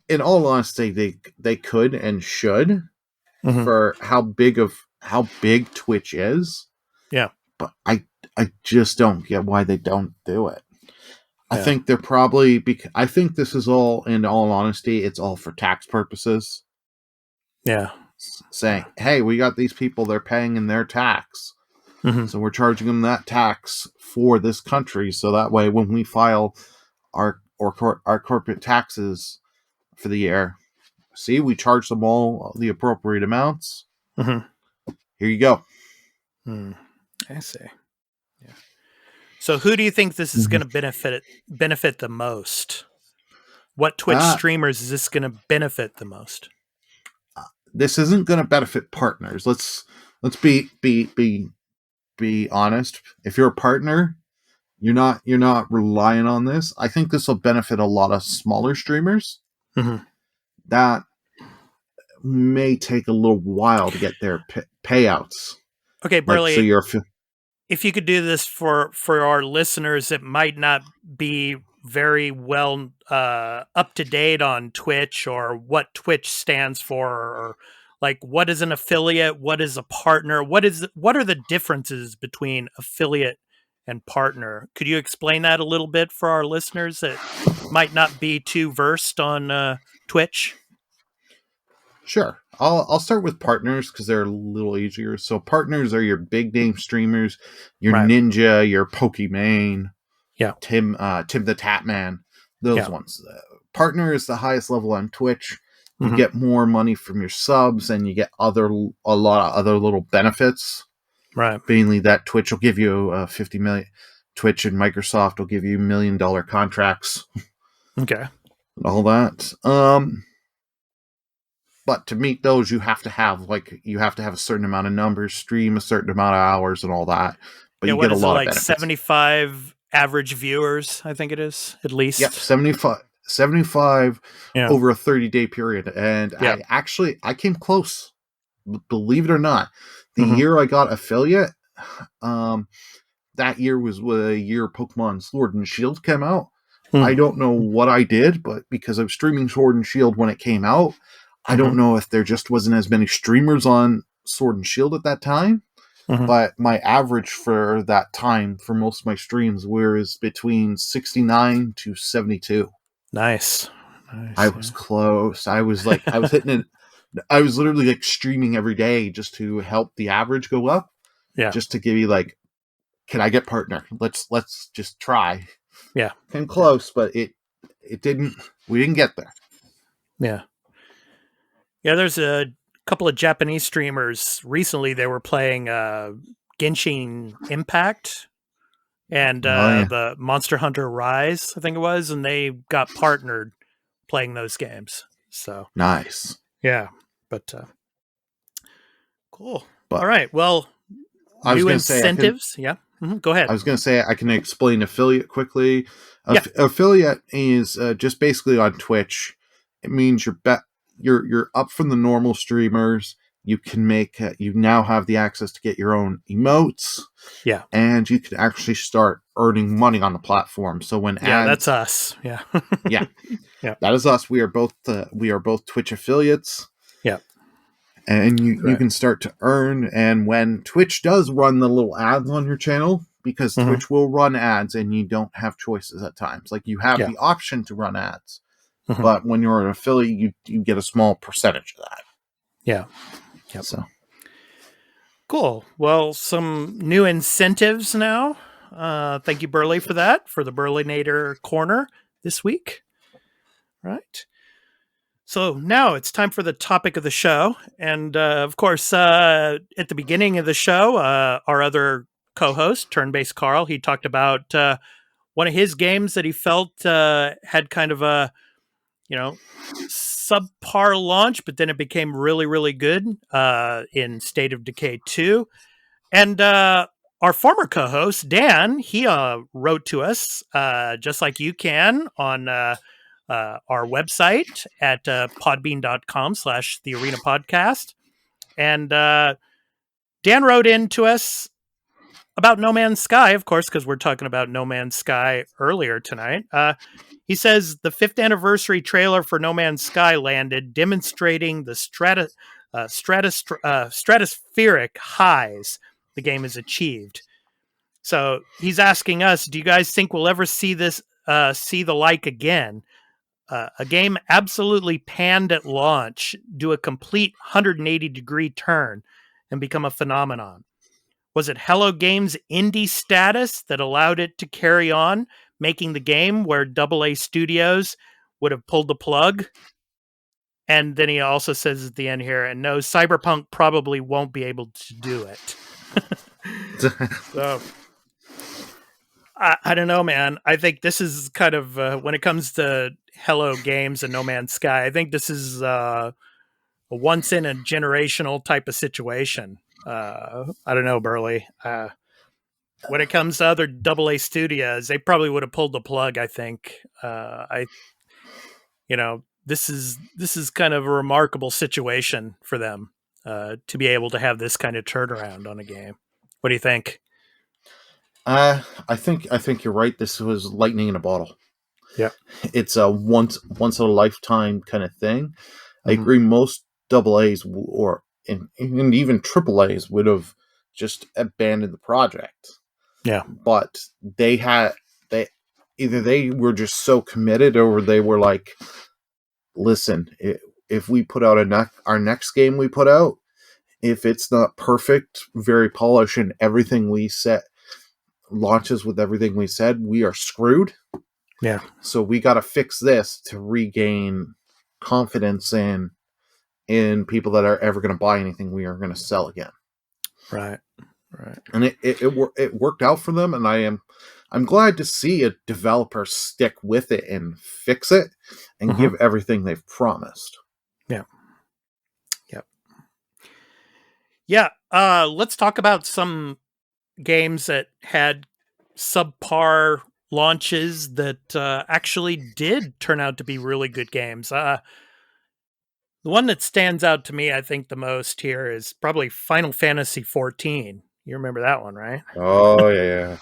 in all honesty, they could and should for how big Twitch is. Yeah. But I just don't get why they don't do it. I think they're probably I think this is all, in all honesty, it's all for tax purposes. Yeah. Saying, hey, we got these people, they're paying in their tax. So we're charging them that tax for this country, so that way when we file our corporate taxes for the year, see, we charge them all the appropriate amounts. Here you go. I see. Yeah. So who do you think this is going to benefit the most? What Twitch streamers is this going to benefit the most? This isn't going to benefit partners. Let's be honest. If you're a partner, you're not relying on this. I think this will benefit a lot of smaller streamers that may take a little while to get their payouts. Okay, Burly, like, so if you could do this for our listeners that might not be very well up to date on Twitch, or what Twitch stands for, or like what is an affiliate, what is a partner, what are the differences between affiliate and partner? Could you explain that a little bit for our listeners that might not be too versed on Twitch? Sure. I'll start with partners because they're a little easier. So partners are your big name streamers, your Ninja, your Pokimane, Tim the Tatman, those ones. Partner is the highest level on Twitch. You get more money from your subs, and you get a lot of other little benefits. Right. Mainly that Twitch will give you 50 million. Twitch and Microsoft will give you $1 million contracts. Okay. And all that. But to meet those, you have to have a certain amount of numbers, stream a certain amount of hours, and all that. But you get a lot of benefits. 75 average viewers, I think it is, at least. Yep, 75. 75 Yeah. over a 30-day period. And Yeah. I came close, believe it or not. The Mhm. year I got affiliate, that year was a year Pokemon Sword and Shield came out. Hmm. I don't know what I did, but because I was streaming Sword and Shield when it came out, I don't know if there just wasn't as many streamers on Sword and Shield at that time. Mhm. But my average for that time for most of my streams was between 69 to 72. Nice. I was close. I was hitting it. I was literally like streaming every day just to help the average go up. Yeah. Just to give you like, can I get partner? Let's just try. Yeah. Came close, but it didn't. We didn't get there. Yeah. Yeah, there's a couple of Japanese streamers recently. They were playing Genshin Impact and the Monster Hunter Rise, I think it was, and they got partnered playing those games. So Nice. yeah, but cool. But all right. Well, I was new gonna say, incentives. Yeah. Go ahead. I was going to say I can explain affiliate quickly. Yeah. Affiliate is just basically on Twitch. It means you're up from the normal streamers. You can you now have the access to get your own emotes. Yeah. And you can actually start earning money on the platform. So when that's us. Yeah. Yeah. Yeah. That is us. We are both Twitch affiliates. Yeah. And you can start to earn. And when Twitch does run the little ads on your channel, because Twitch will run ads and you don't have choices at times. Like you have the option to run ads. But when you're an affiliate, you get a small percentage of that. Yeah. Yep. So cool. Well, some new incentives now. Thank you, Burly, for that, for the Burlynator Corner this week. Right. So now it's time for the topic of the show. And of course, at the beginning of the show, our other co-host, Turn-Based Carl, he talked about one of his games that he felt had kind of a, subpar launch, but then it became really, really good in State of Decay 2. And our former co-host, Dan, he wrote to us, just like you can, on our website at podbean.com/thearenapodcast. And Dan wrote in to us about No Man's Sky, of course, because we're talking about No Man's Sky earlier tonight. He says the 5th anniversary trailer for No Man's Sky landed, demonstrating the stratospheric highs the game has achieved. So he's asking us, do you guys think we'll ever see this, see the like again? A game absolutely panned at launch, do a complete 180-degree turn, and become a phenomenon. Was it Hello Games' indie status that allowed it to carry on, making the game where AA Studios would have pulled the plug? And then he also says at the end here, and no, Cyberpunk probably won't be able to do it. So, I don't know, man. I think this is kind of, when it comes to Hello Games and No Man's Sky, I think this is a once-in-a-generational type of situation. I don't know, Burly. When it comes to other AA studios, they probably would have pulled the plug, I think. This is kind of a remarkable situation for them to be able to have this kind of turnaround on a game. What do you think? I think you're right. This was lightning in a bottle. Yeah. It's a once in a lifetime kind of thing. I agree. Most AA's and even AAA's would have just abandoned the project. Yeah. But they either they were just so committed, or they were like, listen, if we put out our next game we put out, if it's not perfect, very polished, and everything we set launches with everything we said, we are screwed. Yeah. So we got to fix this to regain confidence in people that are ever going to buy anything we are going to sell again. Right. And it worked out for them, and I'm glad to see a developer stick with it and fix it and give everything they've promised. Yeah. Yep. Yeah. Let's talk about some games that had subpar launches that actually did turn out to be really good games. The one that stands out to me, I think, the most here is probably Final Fantasy 14. You remember that one, right? Oh, yeah.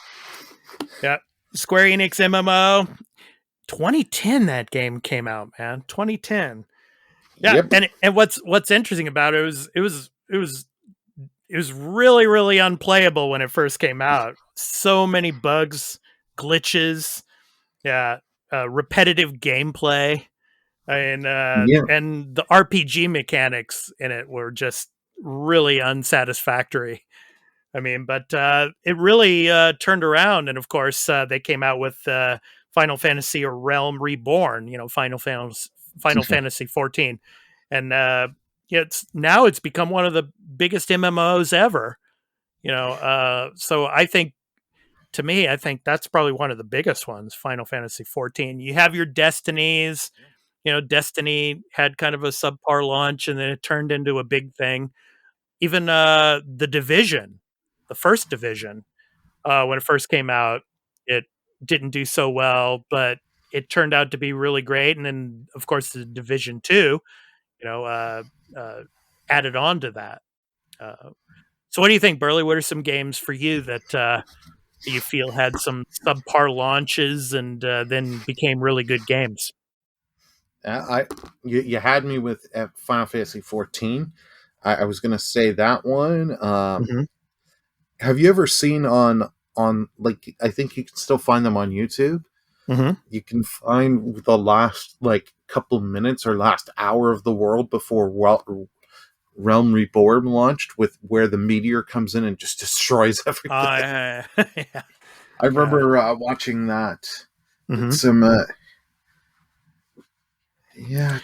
Yeah. Square Enix MMO. 2010 that game came out, man. 2010. Yeah, Yep. and what's interesting about it was really, really unplayable when it first came out. So many bugs, glitches, repetitive gameplay, and the RPG mechanics in it were just really unsatisfactory. I mean, but it really turned around, and of course they came out with Final Fantasy or Realm Reborn. Final Fantasy 14, and it's become one of the biggest MMOs ever. So I think that's probably one of the biggest ones. Final Fantasy 14. You have your Destinies. Destiny had kind of a subpar launch, and then it turned into a big thing. Even the Division, the first Division, when it first came out, it didn't do so well, but it turned out to be really great. And then, of course, the Division 2, added on to that. So what do you think, Burly? What are some games for you that you feel had some subpar launches and then became really good games? You had me with Final Fantasy 14. I was going to say that one. Have you ever seen on like, I think you can still find them on YouTube. You can find the last couple minutes or last hour of the world before Realm Reborn launched, with where the meteor comes in and just destroys everything. Yeah. I remember watching that. Some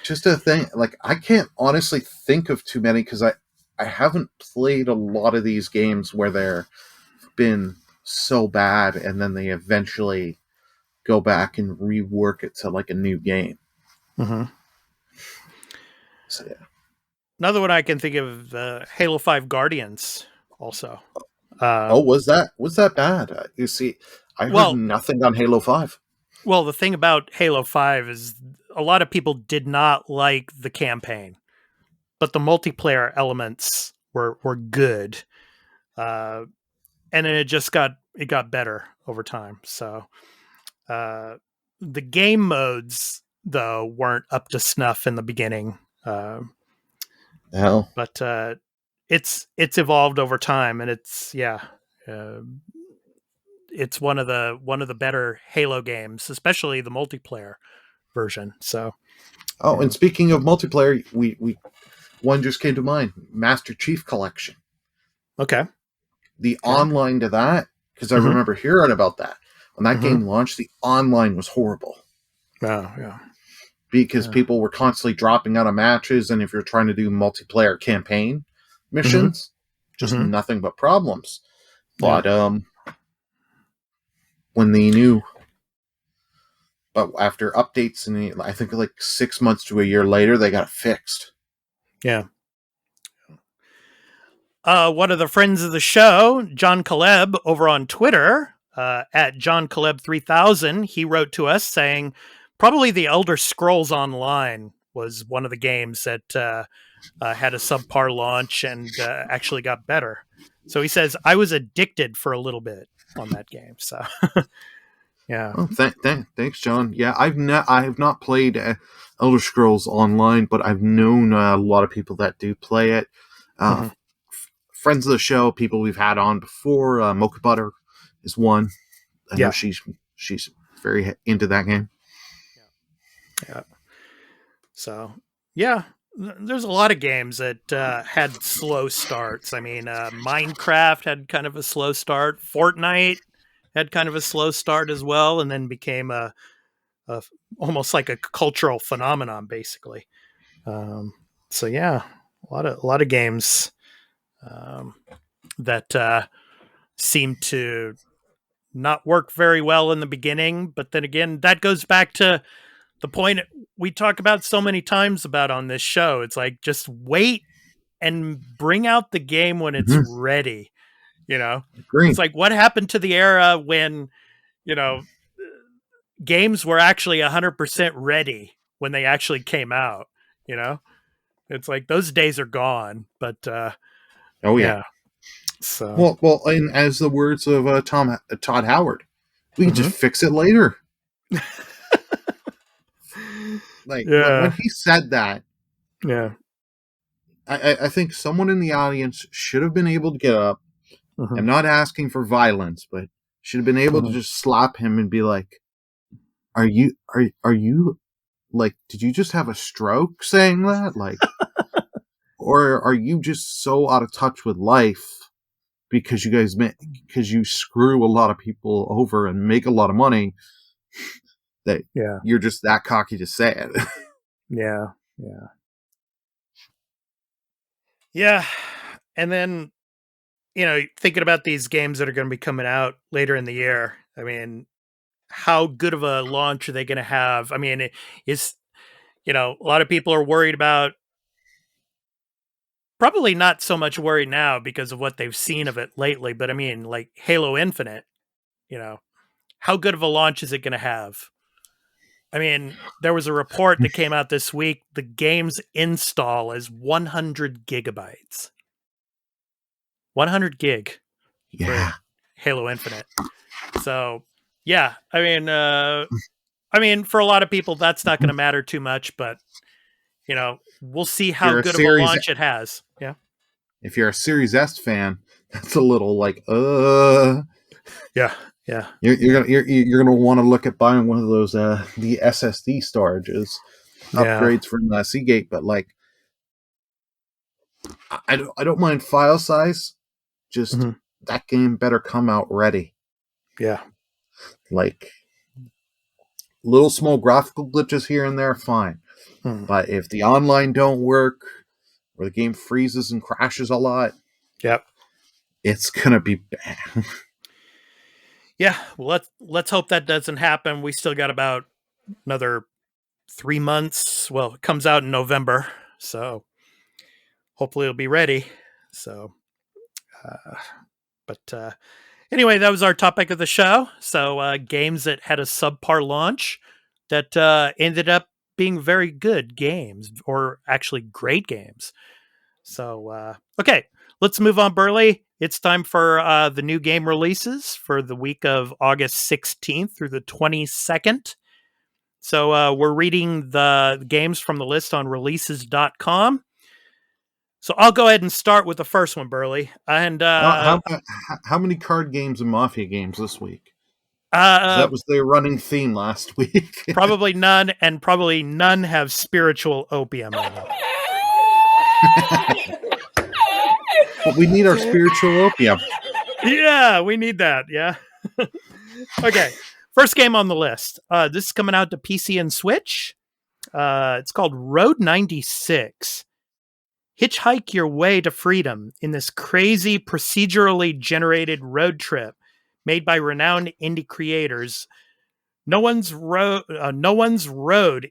just a thing. Like, I can't honestly think of too many because I haven't played a lot of these games where they've been so bad and then they eventually go back and rework it to like a new game. So yeah. Another one I can think of, Halo 5 Guardians also. Was that bad? You see, I heard nothing on Halo 5. Well, the thing about Halo 5 is a lot of people did not like the campaign, but the multiplayer elements were good. And then it got better over time. So the game modes, though, weren't up to snuff in the beginning. But it's evolved over time, and it's one of the better Halo games, especially the multiplayer version. So, and speaking of multiplayer, we one just came to mind: Master Chief Collection. Okay. The online to that, because I remember hearing about that when that game launched. The online was horrible. Oh yeah. Because people were constantly dropping out of matches, and if you're trying to do multiplayer campaign missions, just nothing but problems. But but after updates, and I think like 6 months to a year later, they got it fixed. Yeah. One of the friends of the show, John Caleb, over on Twitter, at John Caleb 3000, he wrote to us saying, probably the Elder Scrolls Online was one of the games that had a subpar launch and actually got better. So he says, I was addicted for a little bit on that game. So, yeah. Oh, thanks, John. Yeah, I have not played Elder Scrolls Online, but I've known a lot of people that do play it. Friends of the show, people we've had on before, Mocha Butter is one. I know she's very into that game. Yeah. So, yeah, there's a lot of games that had slow starts. I mean, Minecraft had kind of a slow start. Fortnite had kind of a slow start as well, and then became a almost like a cultural phenomenon, basically. So yeah, a lot of games that seem to not work very well in the beginning, but then again, that goes back to the point we talk about so many times about on this show. It's like, just wait and bring out the game when it's ready. Agreed. It's like, what happened to the era when, games were actually 100% ready when they actually came out. You know, it's like those days are gone. But oh yeah. So well, and as the words of Todd Howard, we can just fix it later. Like when he said that, I think someone in the audience should have been able to get up. I'm not asking for violence, but should have been able to just slap him and be like, "Are you like? Did you just have a stroke saying that? Like, or are you just so out of touch with life because you screw a lot of people over and make a lot of money that you're just that cocky to say it?" Yeah. And then, thinking about these games that are going to be coming out later in the year, I mean, how good of a launch are they going to have? I mean, a lot of people are worried about, probably not so much worried now because of what they've seen of it lately, but I mean, like Halo Infinite, how good of a launch is it going to have? I mean, there was a report that came out this week. The game's install is 100 gigabytes. 100 gig. Yeah. For Halo Infinite. So, yeah. I mean, for a lot of people, that's not going to matter too much, but, we'll see how good of a launch it has. Yeah. If you're a Series S fan, that's a little like, Yeah. Yeah. You're gonna want to look at buying one of those the SSD storages upgrades from Seagate, but like I don't mind file size, just that game better come out ready. Yeah. Like little small graphical glitches here and there, fine. But if the online don't work or the game freezes and crashes a lot, it's gonna be bad. Yeah, well, let's hope that doesn't happen. We still got about another 3 months. Well, it comes out in November, so hopefully it'll be ready. So, anyway, that was our topic of the show. So, games that had a subpar launch that ended up being very good games, or actually great games. So, okay, let's move on, Burly. It's time for the new game releases for the week of August 16th through the 22nd. So we're reading the games from the list on releases.com. So I'll go ahead and start with the first one, Burly. And how many card games and Mafia games this week? That was their running theme last week. Probably none, and probably none have spiritual opium in them. But we need our spiritual opium. Yeah, we need that. Yeah. Okay. First game on the list. This is coming out to PC and Switch. It's called Road 96. Hitchhike your way to freedom in this crazy procedurally generated road trip made by renowned indie creators. No one's road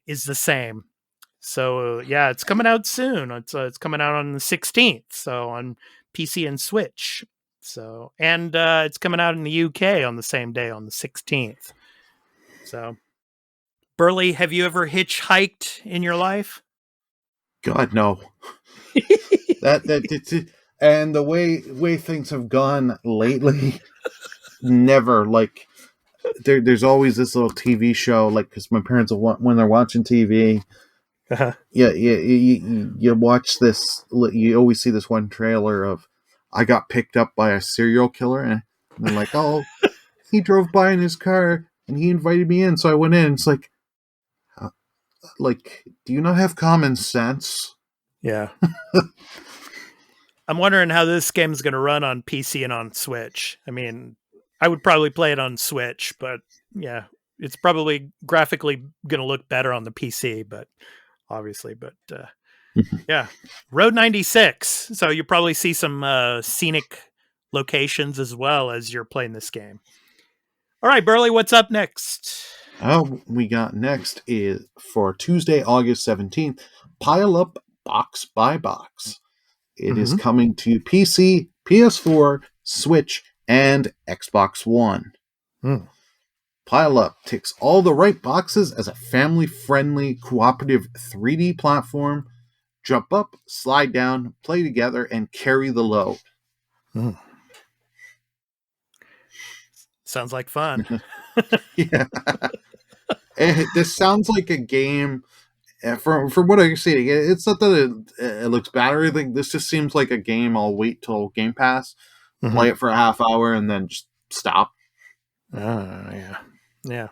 is the same. So yeah, it's coming out soon. It's coming out on the 16th. So on PC and Switch. So, and it's coming out in the UK on the same day, on the 16th. So, Burly, have you ever hitchhiked in your life? God, no. And the way things have gone lately, never. Like, there's always this little TV show, like, because my parents will when they're watching TV. You watch this. You always see this one trailer of I got picked up by a serial killer, and they're like, "Oh, he drove by in his car and he invited me in, so I went in." It's like, do you not have common sense? Yeah. I'm wondering how this game is going to run on PC and on Switch. I mean, I would probably play it on Switch, but yeah, it's probably graphically going to look better on the PC, but. Obviously, but yeah, Road 96. So you probably see some scenic locations as well as you're playing this game. All right, Burly, what's up next? Oh, we got next is for Tuesday, August 17th, Pile Up Box by Box. It is coming to PC, PS4, Switch, and Xbox One. Pile Up ticks all the right boxes as a family-friendly, cooperative 3D platform. Jump up, slide down, play together, and carry the load. Sounds like fun. Yeah. This sounds like a game. From what I see, it's not that it looks bad or anything. This just seems like a game I'll wait till Game Pass, play it for a half hour, and then just stop. Yeah.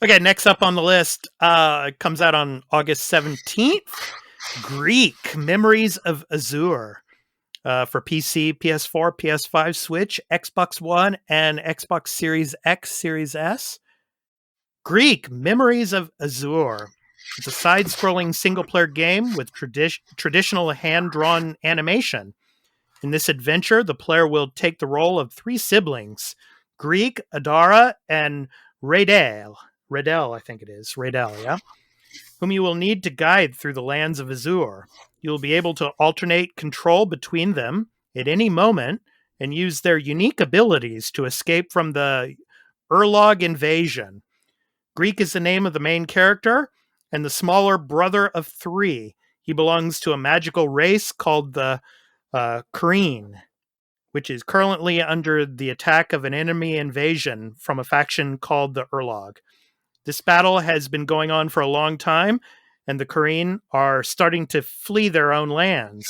Okay, next up on the list, it comes out on August 17th. Greek, Memories of Azure. For PC, PS4, PS5, Switch, Xbox One, and Xbox Series X, Series S. Greek, Memories of Azure. It's a side-scrolling single-player game with traditional hand-drawn animation. In this adventure, the player will take the role of 3 siblings, Greek, Adara, and Radel. Radel, I think it is. Radel, yeah? Whom you will need to guide through the lands of Azure. You will be able to alternate control between them at any moment and use their unique abilities to escape from the Urlog invasion. Greek is the name of the main character and the smaller brother of 3. He belongs to a magical race called the Kreen, which is currently under the attack of an enemy invasion from a faction called the Urlog. This battle has been going on for a long time, and the Kreen are starting to flee their own lands.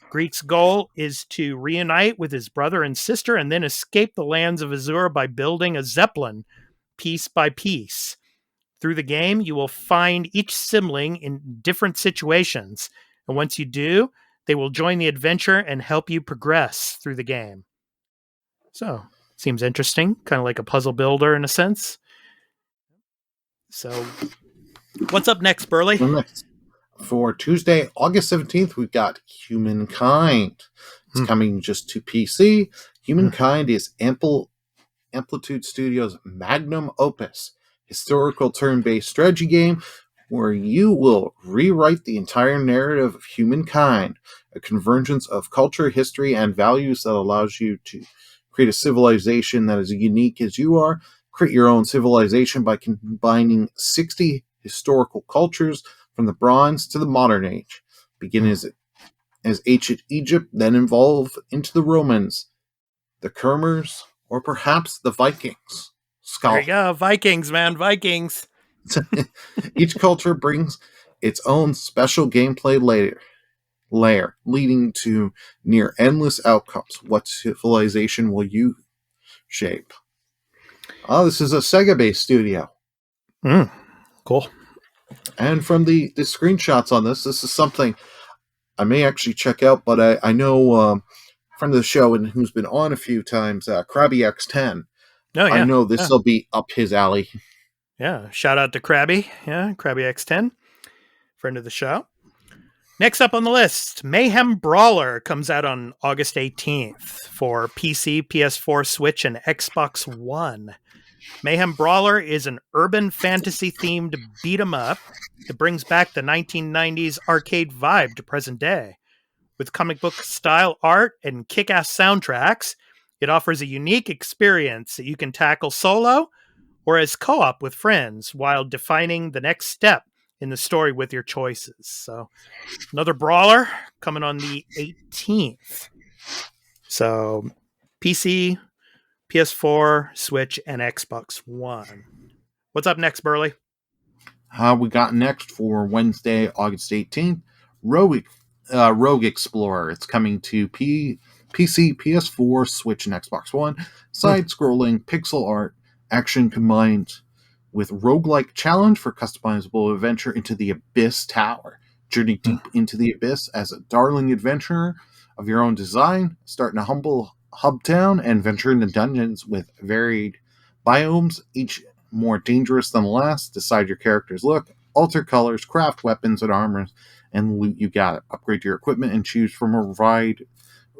Greek's goal is to reunite with his brother and sister and then escape the lands of Azure by building a zeppelin, piece by piece. Through the game, you will find each sibling in different situations, and once you do, they will join the adventure and help you progress through the game. So, seems interesting, kind of like a puzzle builder in a sense. So, what's up next, Burly? For Tuesday, August 17th, we've got Humankind. It's coming just to PC. Humankind is Amplitude Studios' magnum opus, historical turn-based strategy game where you will rewrite the entire narrative of humankind, a convergence of culture, history, and values that allows you to create a civilization that is unique as you are. Create your own civilization by combining 60 historical cultures from the Bronze to the Modern Age. Begin as ancient Egypt, then evolve into the Romans, the Khmers, or perhaps the Vikings. There you go, Vikings, man, Vikings. Each culture brings its own special gameplay layer, leading to near endless outcomes. What civilization will you shape? Oh, this is a Sega-based studio. Cool. And from the screenshots on this is something I may actually check out, but I know a friend of the show and who's been on a few times, Krabby X10. Oh, yeah. I know this will be up his alley. Yeah, shout out to Krabby. Yeah, Krabby X10, friend of the show. Next up on the list, Mayhem Brawler comes out on August 18th for PC, PS4, Switch, and Xbox One. Mayhem Brawler is an urban fantasy-themed beat-em-up that brings back the 1990s arcade vibe to present day. With comic book-style art and kick-ass soundtracks, it offers a unique experience that you can tackle solo or as co-op with friends while defining the next step in the story with your choices. So, another brawler coming on the 18th. So, PC, PS4, Switch, and Xbox One. What's up next, Burly? We got next for Wednesday, August 18th, Rogue Explorer. It's coming to PC, PS4, Switch, and Xbox One. Side-scrolling pixel art action combined with roguelike challenge for customizable adventure into the Abyss Tower. Journey deep into the Abyss as a darling adventurer of your own design. Start in a humble hub town and venture into dungeons with varied biomes, each more dangerous than the last. Decide your character's look, alter colors, craft weapons and armors, and loot you got it. Upgrade your equipment and choose from a wide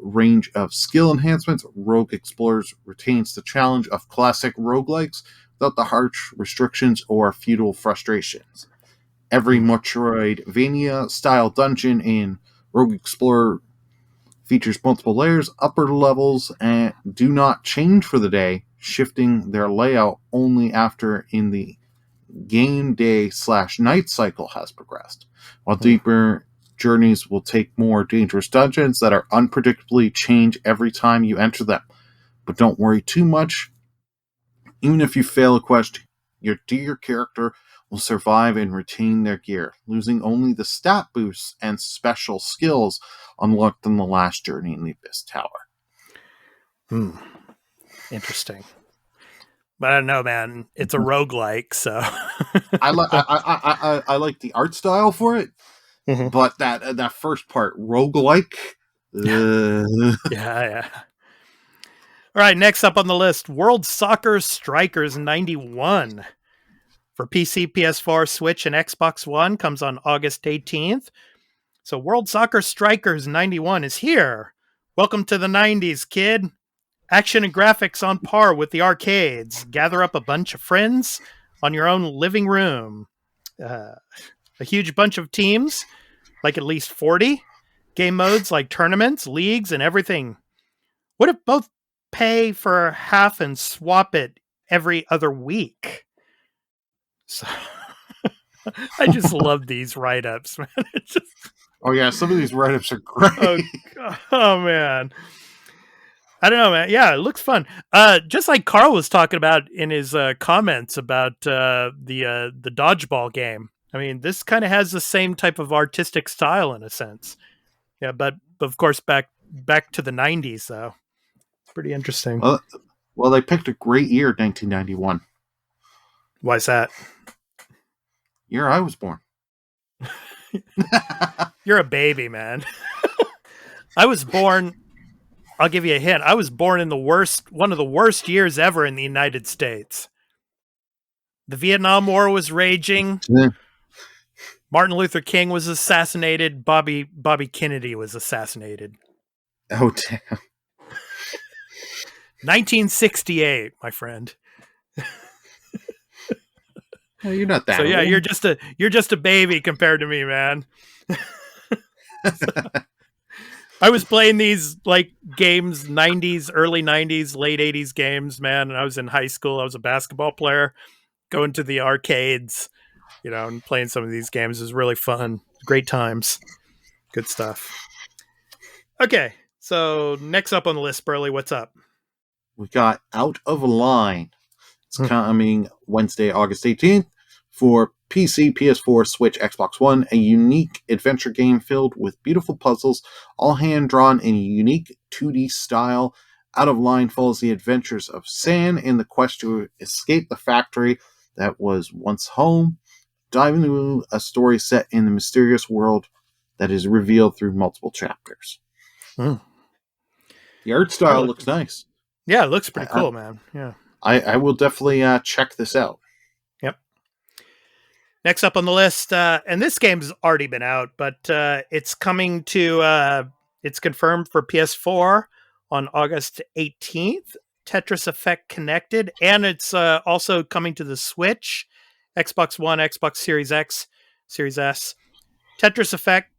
range of skill enhancements. Rogue Explorers retains the challenge of classic roguelikes without the harsh restrictions or futile frustrations. Every Metroidvania style dungeon in Rogue Explorer features multiple layers, upper levels, and do not change for the day. shifting their layout only after in the game day/night cycle has progressed, while deeper journeys will take more dangerous dungeons that are unpredictably change every time you enter them. But don't worry too much. Even if you fail a quest, your dear character will survive and retain their gear, losing only the stat boosts and special skills unlocked in the last journey in the Abyss Tower. Interesting. But I don't know, man. It's a roguelike, so I like the art style for it, but that first part, roguelike. Yeah. All right, next up on the list, World Soccer Strikers 91 for PC, PS4, Switch, and Xbox One comes on August 18th. So World Soccer Strikers 91 is here. Welcome to the 90s, kid. Action and graphics on par with the arcades. Gather up a bunch of friends on your own living room. A huge bunch of teams, like at least 40. Game modes like tournaments, leagues, and everything. What if both pay for half and swap it every other week? So I just love these write-ups, man. Oh yeah, some of these write-ups are great. Oh man. I don't know, man. Yeah, it looks fun. Just like Carl was talking about in his comments about the dodgeball game. I mean, this kind of has the same type of artistic style in a sense. Yeah, but of course back to the 90s though. Pretty interesting. Well, they picked a great year, 1991. Why's that? Year I was born. You're a baby, man. I was born. I'll give you a hint. I was born in one of the worst years ever in the United States. The Vietnam War was raging. Yeah. Martin Luther King was assassinated. Bobby Kennedy was assassinated. Oh, damn. 1968, my friend. Oh, you're not that. So yeah, old. you're just a baby compared to me, man. I was playing these like games, early 90s, late 80s games, man. And I was in high school. I was a basketball player, going to the arcades, and playing some of these games. It was really fun. Great times. Good stuff. Okay. So next up on the list, Burly, what's up? We got Out of Line. It's coming Wednesday, August 18th for PC, PS4, Switch, Xbox One, a unique adventure game filled with beautiful puzzles, all hand-drawn in a unique 2D style. Out of Line follows the adventures of San in the quest to escape the factory that was once home, diving into a story set in the mysterious world that is revealed through multiple chapters. The art style looks nice. Yeah, it looks pretty cool, man. Yeah. I will definitely check this out. Yep. Next up on the list, and this game's already been out, but it's coming to, it's confirmed for PS4 on August 18th, Tetris Effect Connected, and it's also coming to the Switch, Xbox One, Xbox Series X, Series S. Tetris Effect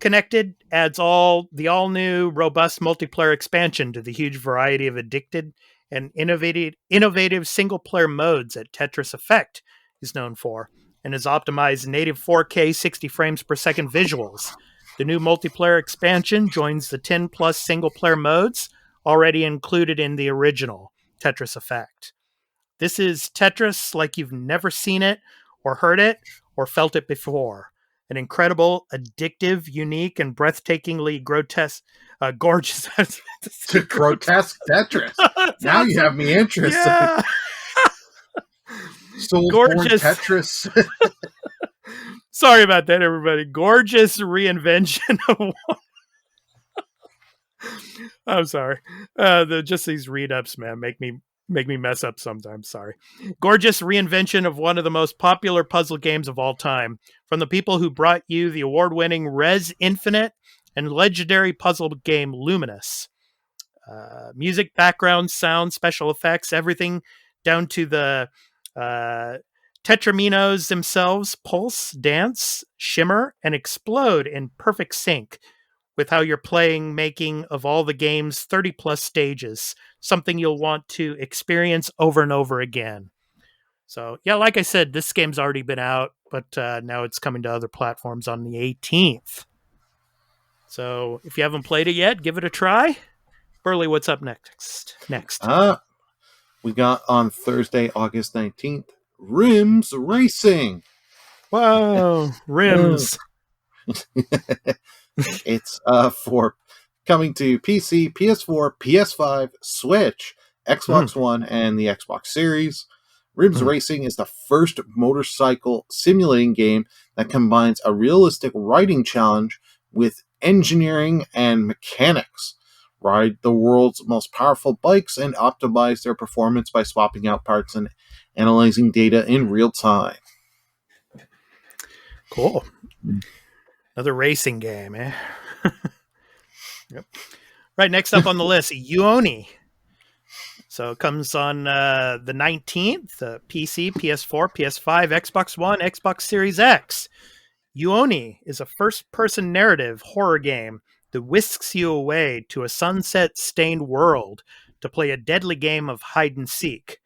Connected adds the all-new, robust multiplayer expansion to the huge variety of addicted and innovative single-player modes that Tetris Effect is known for, and has optimized native 4K 60 frames per second visuals. The new multiplayer expansion joins the 10-plus single-player modes already included in the original Tetris Effect. This is Tetris like you've never seen it, or heard it, or felt it before. An incredible, addictive, unique, and breathtakingly gorgeous Grotesque Tetris. Now you have me interested. Yeah. Gorgeous Tetris. Sorry about that, everybody. Gorgeous reinvention of one. I'm sorry. Just these read-ups, man, make me mess up sometimes. Sorry. Gorgeous reinvention of one of the most popular puzzle games of all time. From the people who brought you the award-winning Res Infinite and legendary puzzle game Luminous. Music, background, sound, special effects, everything down to the tetraminos themselves pulse, dance, shimmer, and explode in perfect sync with how you're playing, making of all the game's 30 plus stages, something you'll want to experience over and over again. So, yeah, like I said, this game's already been out, but now it's coming to other platforms on the 18th. So, if you haven't played it yet, give it a try. Burly, what's up next? We got on Thursday, August 19th, Rims Racing. Whoa, Rims. It's for coming to PC, PS4, PS5, Switch, Xbox One, and the Xbox Series. Rims Racing is the first motorcycle simulating game that combines a realistic riding challenge with engineering and mechanics. Ride the world's most powerful bikes and optimize their performance by swapping out parts and analyzing data in real time. Cool. Another racing game, eh? Yep. Right, next up on the list, Uoni. So it comes on the 19th, PC, PS4, PS5, Xbox One, Xbox Series X. Uoni is a first-person narrative horror game that whisks you away to a sunset-stained world to play a deadly game of hide-and-seek.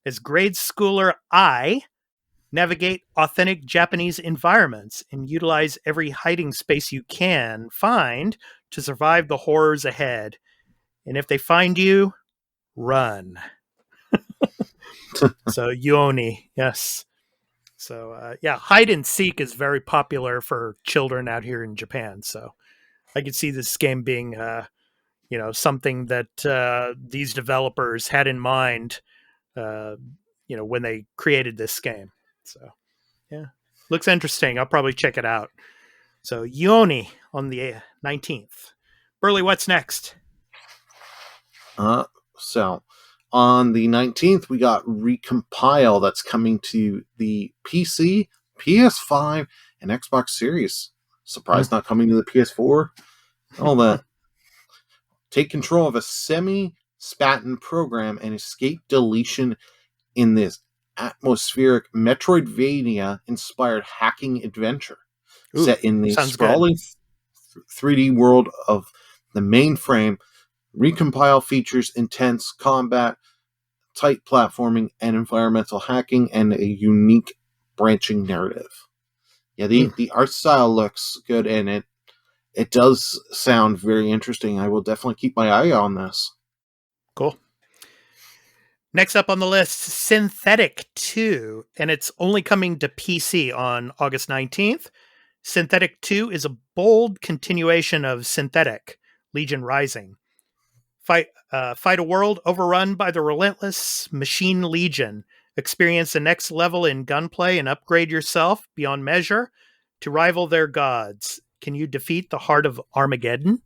As grade schooler I navigate authentic Japanese environments and utilize every hiding space you can find to survive the horrors ahead. And if they find you, run. So Uoni, yes. So yeah, hide and seek is very popular for children out here in Japan. So I could see this game being, something that these developers had in mind, when they created this game. So yeah, looks interesting. I'll probably check it out. So Uoni on the 19th. Burly, what's next? So on the 19th, we got Recompile that's coming to the PC, PS5, and Xbox Series. Surprised not coming to the PS4. All that. Take control of a semi-Spartan program and escape deletion in this atmospheric Metroidvania-inspired hacking adventure. Set in the sprawling 3D world of the mainframe, Recompile features intense combat, tight platforming, and environmental hacking, and a unique branching narrative. Yeah, the art style looks good, and it does sound very interesting. I will definitely keep my eye on this. Cool. Next up on the list, Synthetic 2, and it's only coming to PC on August 19th. Synthetic 2 is a bold continuation of Synthetic, Legion Rising. Fight a world overrun by the relentless Machine Legion. Experience the next level in gunplay and upgrade yourself beyond measure to rival their gods. Can you defeat the Heart of Armageddon?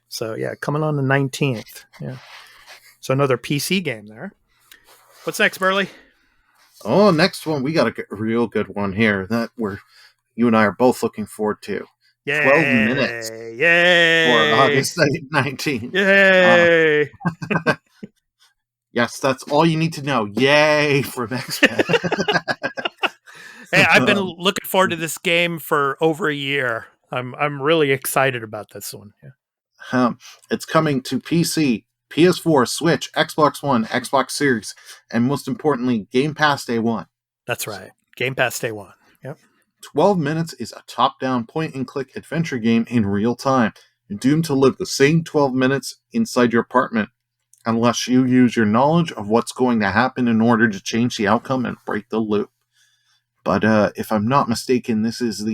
So yeah, coming on the 19th. Yeah. So another PC game there. What's next, Burly? Oh, next one. We got a real good one here that you and I are both looking forward to. Yay! 12 minutes. Yay! For August 19th. Yay! Yes, that's all you need to know. Yay for Expat. Hey, I've been looking forward to this game for over a year. I'm really excited about this one. Yeah. It's coming to PC, PS4, Switch, Xbox One, Xbox Series, and most importantly, Game Pass Day 1. That's right. Game Pass Day 1. Yep. 12 Minutes is a top-down point-and-click adventure game in real time. You're doomed to live the same 12 minutes inside your apartment unless you use your knowledge of what's going to happen in order to change the outcome and break the loop. But if I'm not mistaken, this is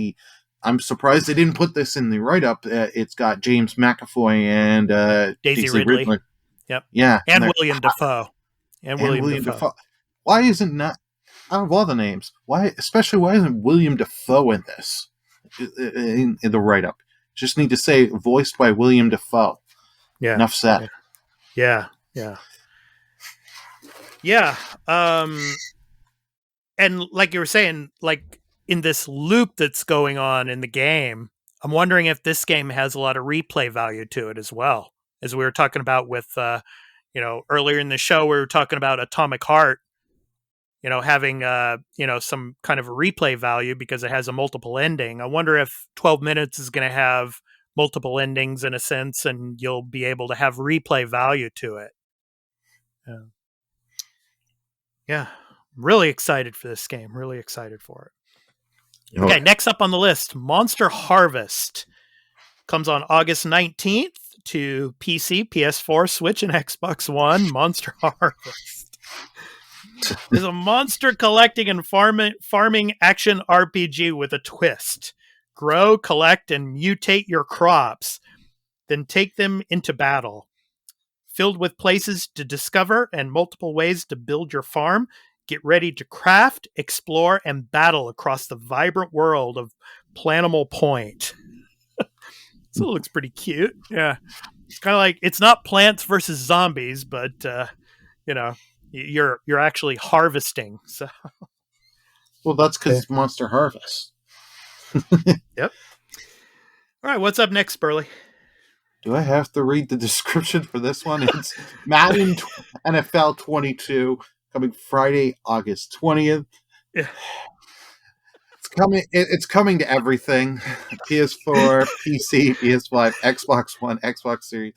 I'm surprised they didn't put this in the write-up. It's got James McAvoy and Daisy Ridley. Yep. Yeah. And William Dafoe. And William Dafoe. Why isn't that, out of all the names, why isn't William Dafoe in this? In the write-up. Just need to say voiced by William Dafoe. Yeah. Enough said. Yeah. And like you were saying, like in this loop that's going on in the game, I'm wondering if this game has a lot of replay value to it as well. As we were talking about with, earlier in the show, we were talking about Atomic Heart, having, some kind of a replay value because it has a multiple ending. I wonder if 12 Minutes is going to have multiple endings in a sense, and you'll be able to have replay value to it. Yeah, really excited for this game. Really excited for it. Okay, next up on the list, Monster Harvest comes on August 19th to PC, PS4, Switch, and Xbox One. Monster Harvest is a monster collecting and farming action RPG with a twist. Grow, collect, and mutate your crops, then take them into battle. Filled with places to discover and multiple ways to build your farm, get ready to craft, explore, and battle across the vibrant world of Planimal Point. So it looks pretty cute. Yeah. It's kind of like, it's not Plants versus Zombies, but, you're actually harvesting. So. Well, that's because it's Monster Harvest. Yep. All right. What's up next, Burly? Do I have to read the description for this one? It's Madden NFL 22 coming Friday, August 20th. Yeah. It's coming to everything. PS4, PC, PS5, Xbox One, Xbox Series.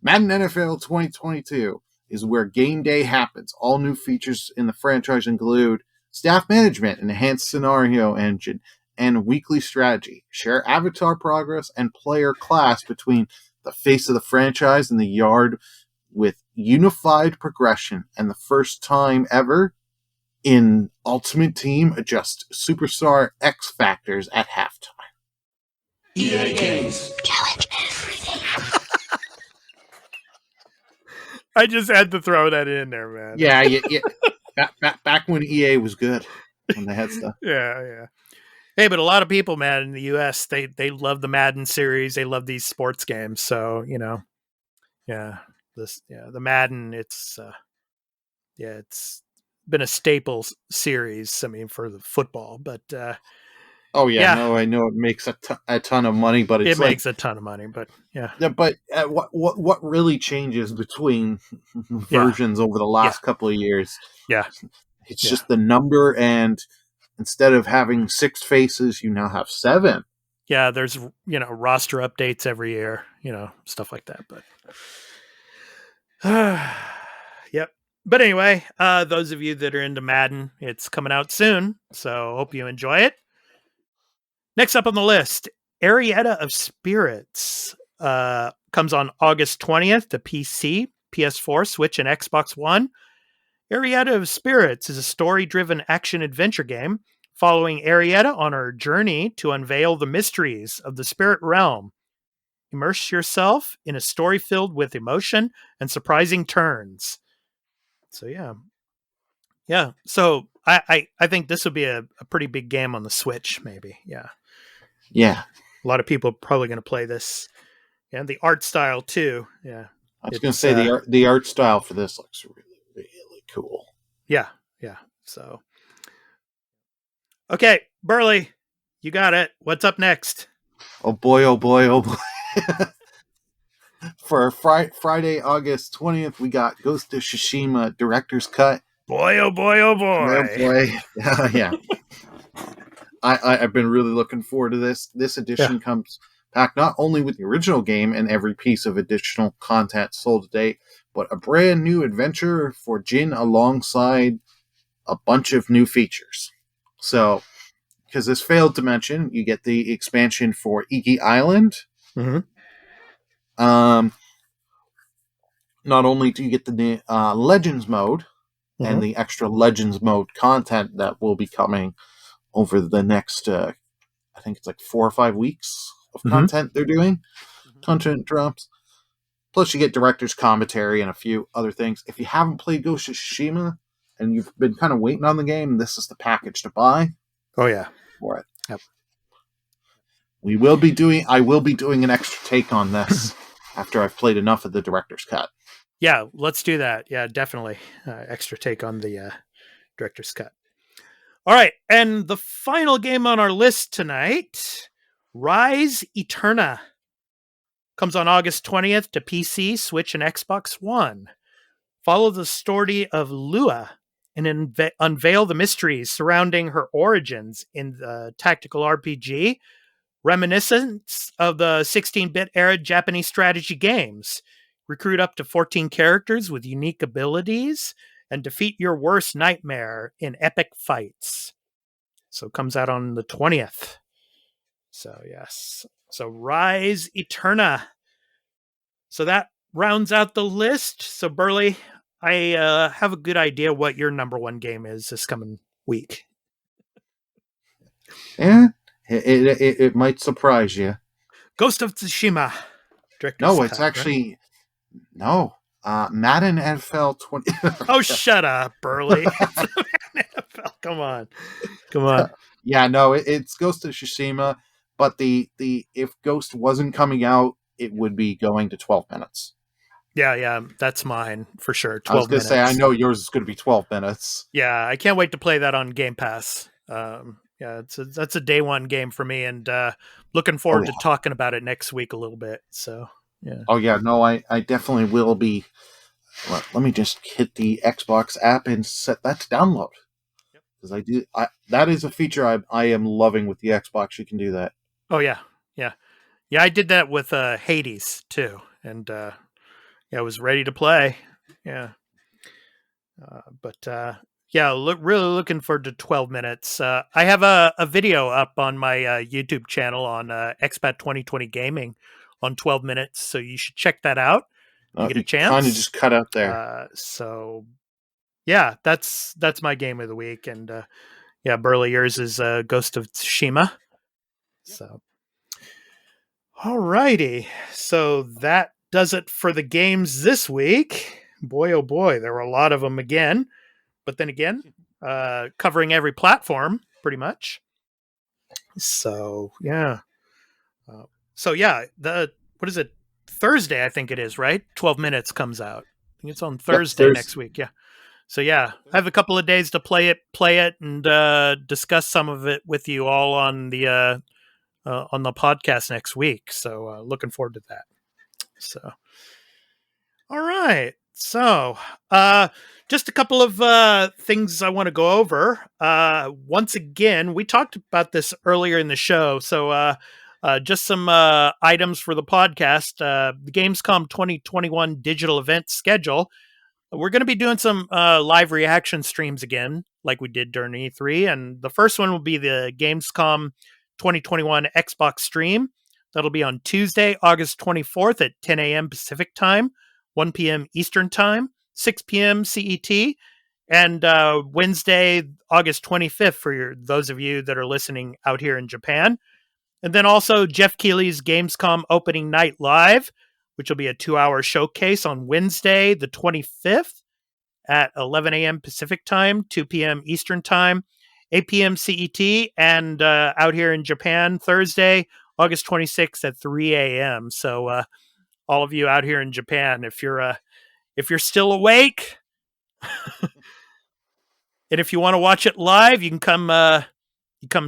Madden NFL 2022 is where game day happens. All new features in the franchise include staff management, an enhanced scenario engine, and weekly strategy. Share avatar progress and player class between the face of the franchise and the yard with unified progression, and the first time ever in Ultimate Team adjust superstar X factors at halftime. EA Games. Challenge everything. I just had to throw that in there, man. Yeah. Back when EA was good, when they had stuff. Yeah. Hey, but a lot of people, man, in the U.S., they love the Madden series. They love these sports games. So, the Madden, it's been a staple series. I mean, for the football, but oh yeah, no, I know it makes a ton of money, but it makes a ton of money. But yeah. But what really changes between versions over the last couple of years? Yeah, it's just the number, and instead of having 6 faces, you now have 7. Yeah, there's roster updates every year, stuff like that. But yep. But anyway, those of you that are into Madden, it's coming out soon, so hope you enjoy it. Next up on the list, Arietta of Spirits comes on August 20th to PC, PS4, Switch, and Xbox One. Arietta of Spirits is a story-driven action-adventure game following Arietta on her journey to unveil the mysteries of the spirit realm. Immerse yourself in a story filled with emotion and surprising turns. So, yeah. So I think this would be a pretty big game on the Switch, maybe. Yeah. A lot of people are probably going to play this. And the art style too. Yeah. I was going to say the art style for this looks really, really cool. Yeah. So, okay, Burly, you got it. What's up next? Oh boy. For Friday, August 20th, we got Ghost of Tsushima Director's Cut. Boy, oh boy. Oh boy. Yeah. I've been really looking forward to this. This edition comes packed not only with the original game and every piece of additional content sold to date, but a brand new adventure for Jin alongside a bunch of new features. So, because this failed to mention, you get the expansion for Iki Island. Mm-hmm. Not only do you get the Legends mode and the extra Legends mode content that will be coming over the next, I think it's like 4 or 5 weeks of content they're doing. Content drops. Plus you get director's commentary and a few other things. If you haven't played Ghost of Tsushima and you've been kind of waiting on the game, this is the package to buy. Oh yeah. For it. Yep. I will be doing an extra take on this after I've played enough of the director's cut. Yeah, let's do that. Yeah, definitely. Extra take on the director's cut. All right, and the final game on our list tonight, Rise Eterna, comes on August 20th to PC, Switch, and Xbox One. Follow the story of Lua and unveil the mysteries surrounding her origins in the tactical RPG Reminiscence of the 16-bit era Japanese strategy games. Recruit up to 14 characters with unique abilities and defeat your worst nightmare in epic fights. So it comes out on the 20th. So yes. So Rise Eterna. So that rounds out the list. So Burly, I have a good idea what your number one game is this coming week. Yeah. It might surprise you. Ghost of Tsushima. No, it's actually... No. Madden NFL 20... Oh, shut up, Burly. NFL. Come on. Yeah, no, it's Ghost of Tsushima, but if Ghost wasn't coming out, it would be going to 12 minutes. Yeah, that's mine, for sure. 12 minutes. I was going to say, I know yours is going to be 12 minutes. Yeah, I can't wait to play that on Game Pass. Yeah, that's a day one game for me, and looking forward to talking about it next week a little bit. So, yeah. Oh, yeah, no, I definitely will be. Let me just hit the Xbox app and set that to download. Because that is a feature I am loving with the Xbox. You can do that. Oh, yeah. I did that with Hades, too, and I was ready to play. Yeah. Really looking forward to 12 minutes. I have a video up on my YouTube channel on Expat 2020 Gaming on 12 minutes, so you should check that out. You get a chance. Kind of just cut out there. So, yeah, that's my game of the week, and Burly, yours is Ghost of Tsushima. So, alrighty, so that does it for the games this week. Boy, oh boy, there were a lot of them again. But then again, covering every platform, pretty much. So, yeah. What is it? Thursday, I think it is, right? 12 minutes comes out. I think it's on Thursday next week, yeah. So, yeah, I have a couple of days to play it, and discuss some of it with you all on the podcast next week. So, looking forward to that. So, all right. So, just a couple of things I want to go over. Once again, we talked about this earlier in the show. So, just some items for the podcast. The Gamescom 2021 digital event schedule. We're going to be doing some live reaction streams again, like we did during E3. And the first one will be the Gamescom 2021 Xbox stream. That'll be on Tuesday, August 24th at 10 a.m. Pacific time, 1 p.m. Eastern time, 6 p.m. CET, and Wednesday, August 25th for those of you that are listening out here in Japan. And then also Jeff Keighley's Gamescom Opening Night Live, which will be a 2-hour showcase on Wednesday, the 25th at 11 a.m. Pacific time, 2 p.m. Eastern time, 8 p.m. CET, and out here in Japan, Thursday, August 26th at 3 a.m. So all of you out here in Japan, if you're still awake, and if you want to watch it live, you can come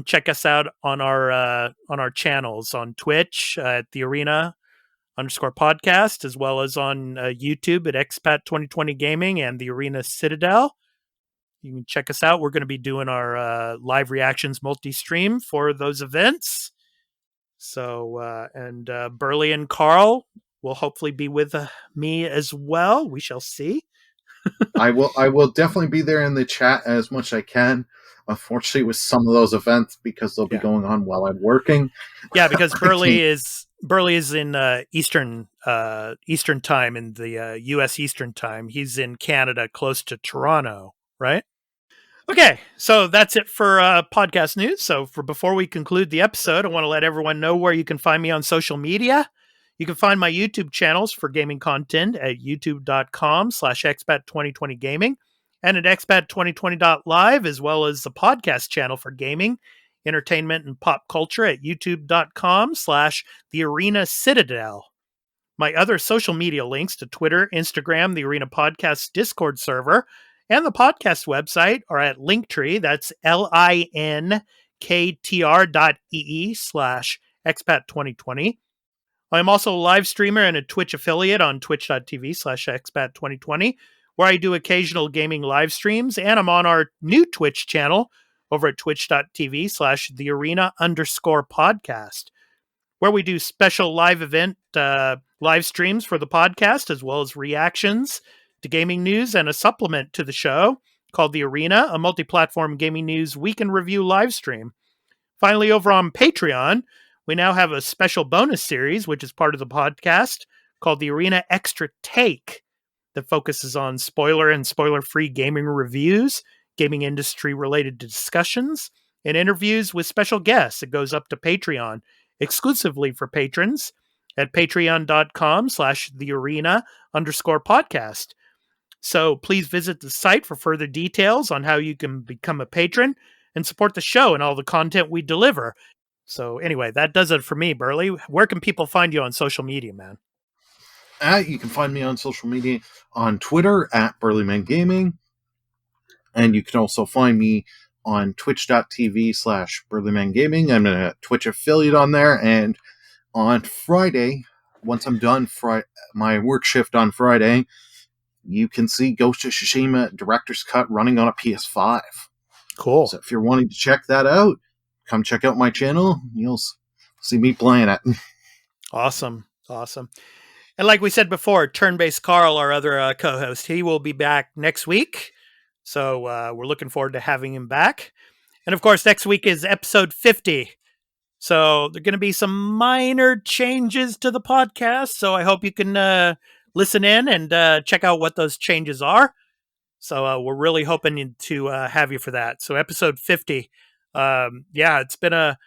check us out on our channels on Twitch at the Arena_podcast, as well as on YouTube at Expat 2020 Gaming and the Arena Citadel. You can check us out. We're going to be doing our live reactions multi-stream for those events. So, and Burly and Carl will hopefully be with me as well. We shall see. I will definitely be there in the chat as much as I can. Unfortunately, with some of those events, because they'll be going on while I'm working. Yeah, because Burly is in Eastern time, in the U.S. Eastern time. He's in Canada, close to Toronto, right? Okay, so that's it for podcast news. So before we conclude the episode, I want to let everyone know where you can find me on social media. You can find my YouTube channels for gaming content at youtube.com/expat2020gaming and at expat2020.live, as well as the podcast channel for gaming, entertainment, and pop culture at youtube.com/the Arena Citadel. My other social media links to Twitter, Instagram, the Arena Podcast Discord server, and the podcast website are at linktr, that's linktr.ee/expat2020. I'm also a live streamer and a Twitch affiliate on twitch.tv/expat2020, where I do occasional gaming live streams, and I'm on our new Twitch channel over at twitch.tv/thearena_podcast. where we do special live streams for the podcast, as well as reactions to gaming news and a supplement to the show called The Arena, a multi-platform gaming news week in review live stream. Finally, over on Patreon, we now have a special bonus series, which is part of the podcast, called The Arena Extra Take, that focuses on spoiler and spoiler-free gaming reviews, gaming industry-related discussions, and interviews with special guests. It goes up to Patreon exclusively for patrons at patreon.com/thearena_podcast. So please visit the site for further details on how you can become a patron and support the show and all the content we deliver. So anyway, that does it for me, Burly. Where can people find you on social media, man? You can find me on social media on Twitter at BurlyMenGaming. And you can also find me on twitch.tv/BurlyMenGaming. I'm a Twitch affiliate on there. And on Friday, once I'm done my work shift on Friday, you can see Ghost of Tsushima Director's Cut running on a PS5. Cool. So if you're wanting to check that out, come check out my channel. You'll see me playing it. Awesome. And like we said before, Turn-Based Carl, our other co-host, he will be back next week. So we're looking forward to having him back. And of course, next week is episode 50. So there are going to be some minor changes to the podcast. So I hope you can listen in and check out what those changes are. So we're really hoping to have you for that. So episode 50. It's been a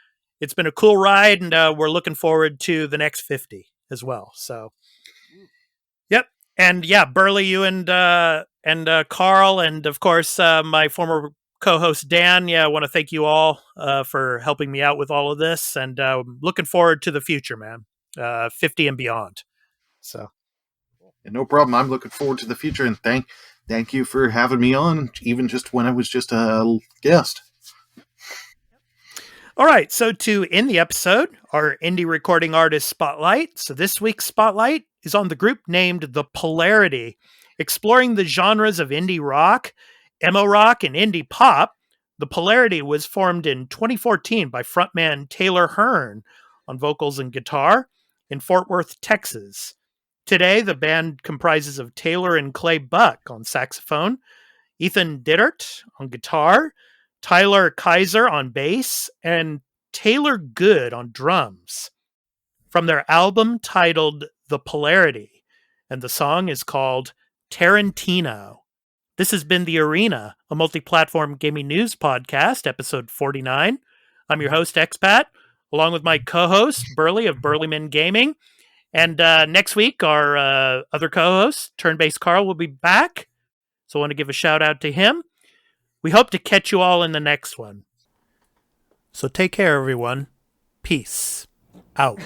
cool ride, and we're looking forward to the next 50 as well. So, yep. And yeah, Burly, you and Carl, and of course, my former co-host Dan. Yeah, I want to thank you all for helping me out with all of this, and looking forward to the future, man. 50 and beyond. So, no problem. I'm looking forward to the future, and thank you for having me on, even just when I was just a guest. All right, so to end the episode, our indie recording artist spotlight. So this week's spotlight is on the group named The Polarity. Exploring the genres of indie rock, emo rock, and indie pop, The Polarity was formed in 2014 by frontman Taylor Hearn on vocals and guitar in Fort Worth, Texas. Today, the band comprises of Taylor and Clay Buck on saxophone, Ethan Dittert on guitar, Tyler Kaiser on bass, and Taylor Good on drums. From their album titled The Polarity, and the song is called Tarantino. This has been The Arena, a multi-platform gaming news podcast, episode 49. I'm your host, Expat, along with my co-host, Burly of BurlyMenGaming. And next week, our other co-host, Turn-Based Carl, will be back. So I want to give a shout out to him. We hope to catch you all in the next one. So take care, everyone. Peace out.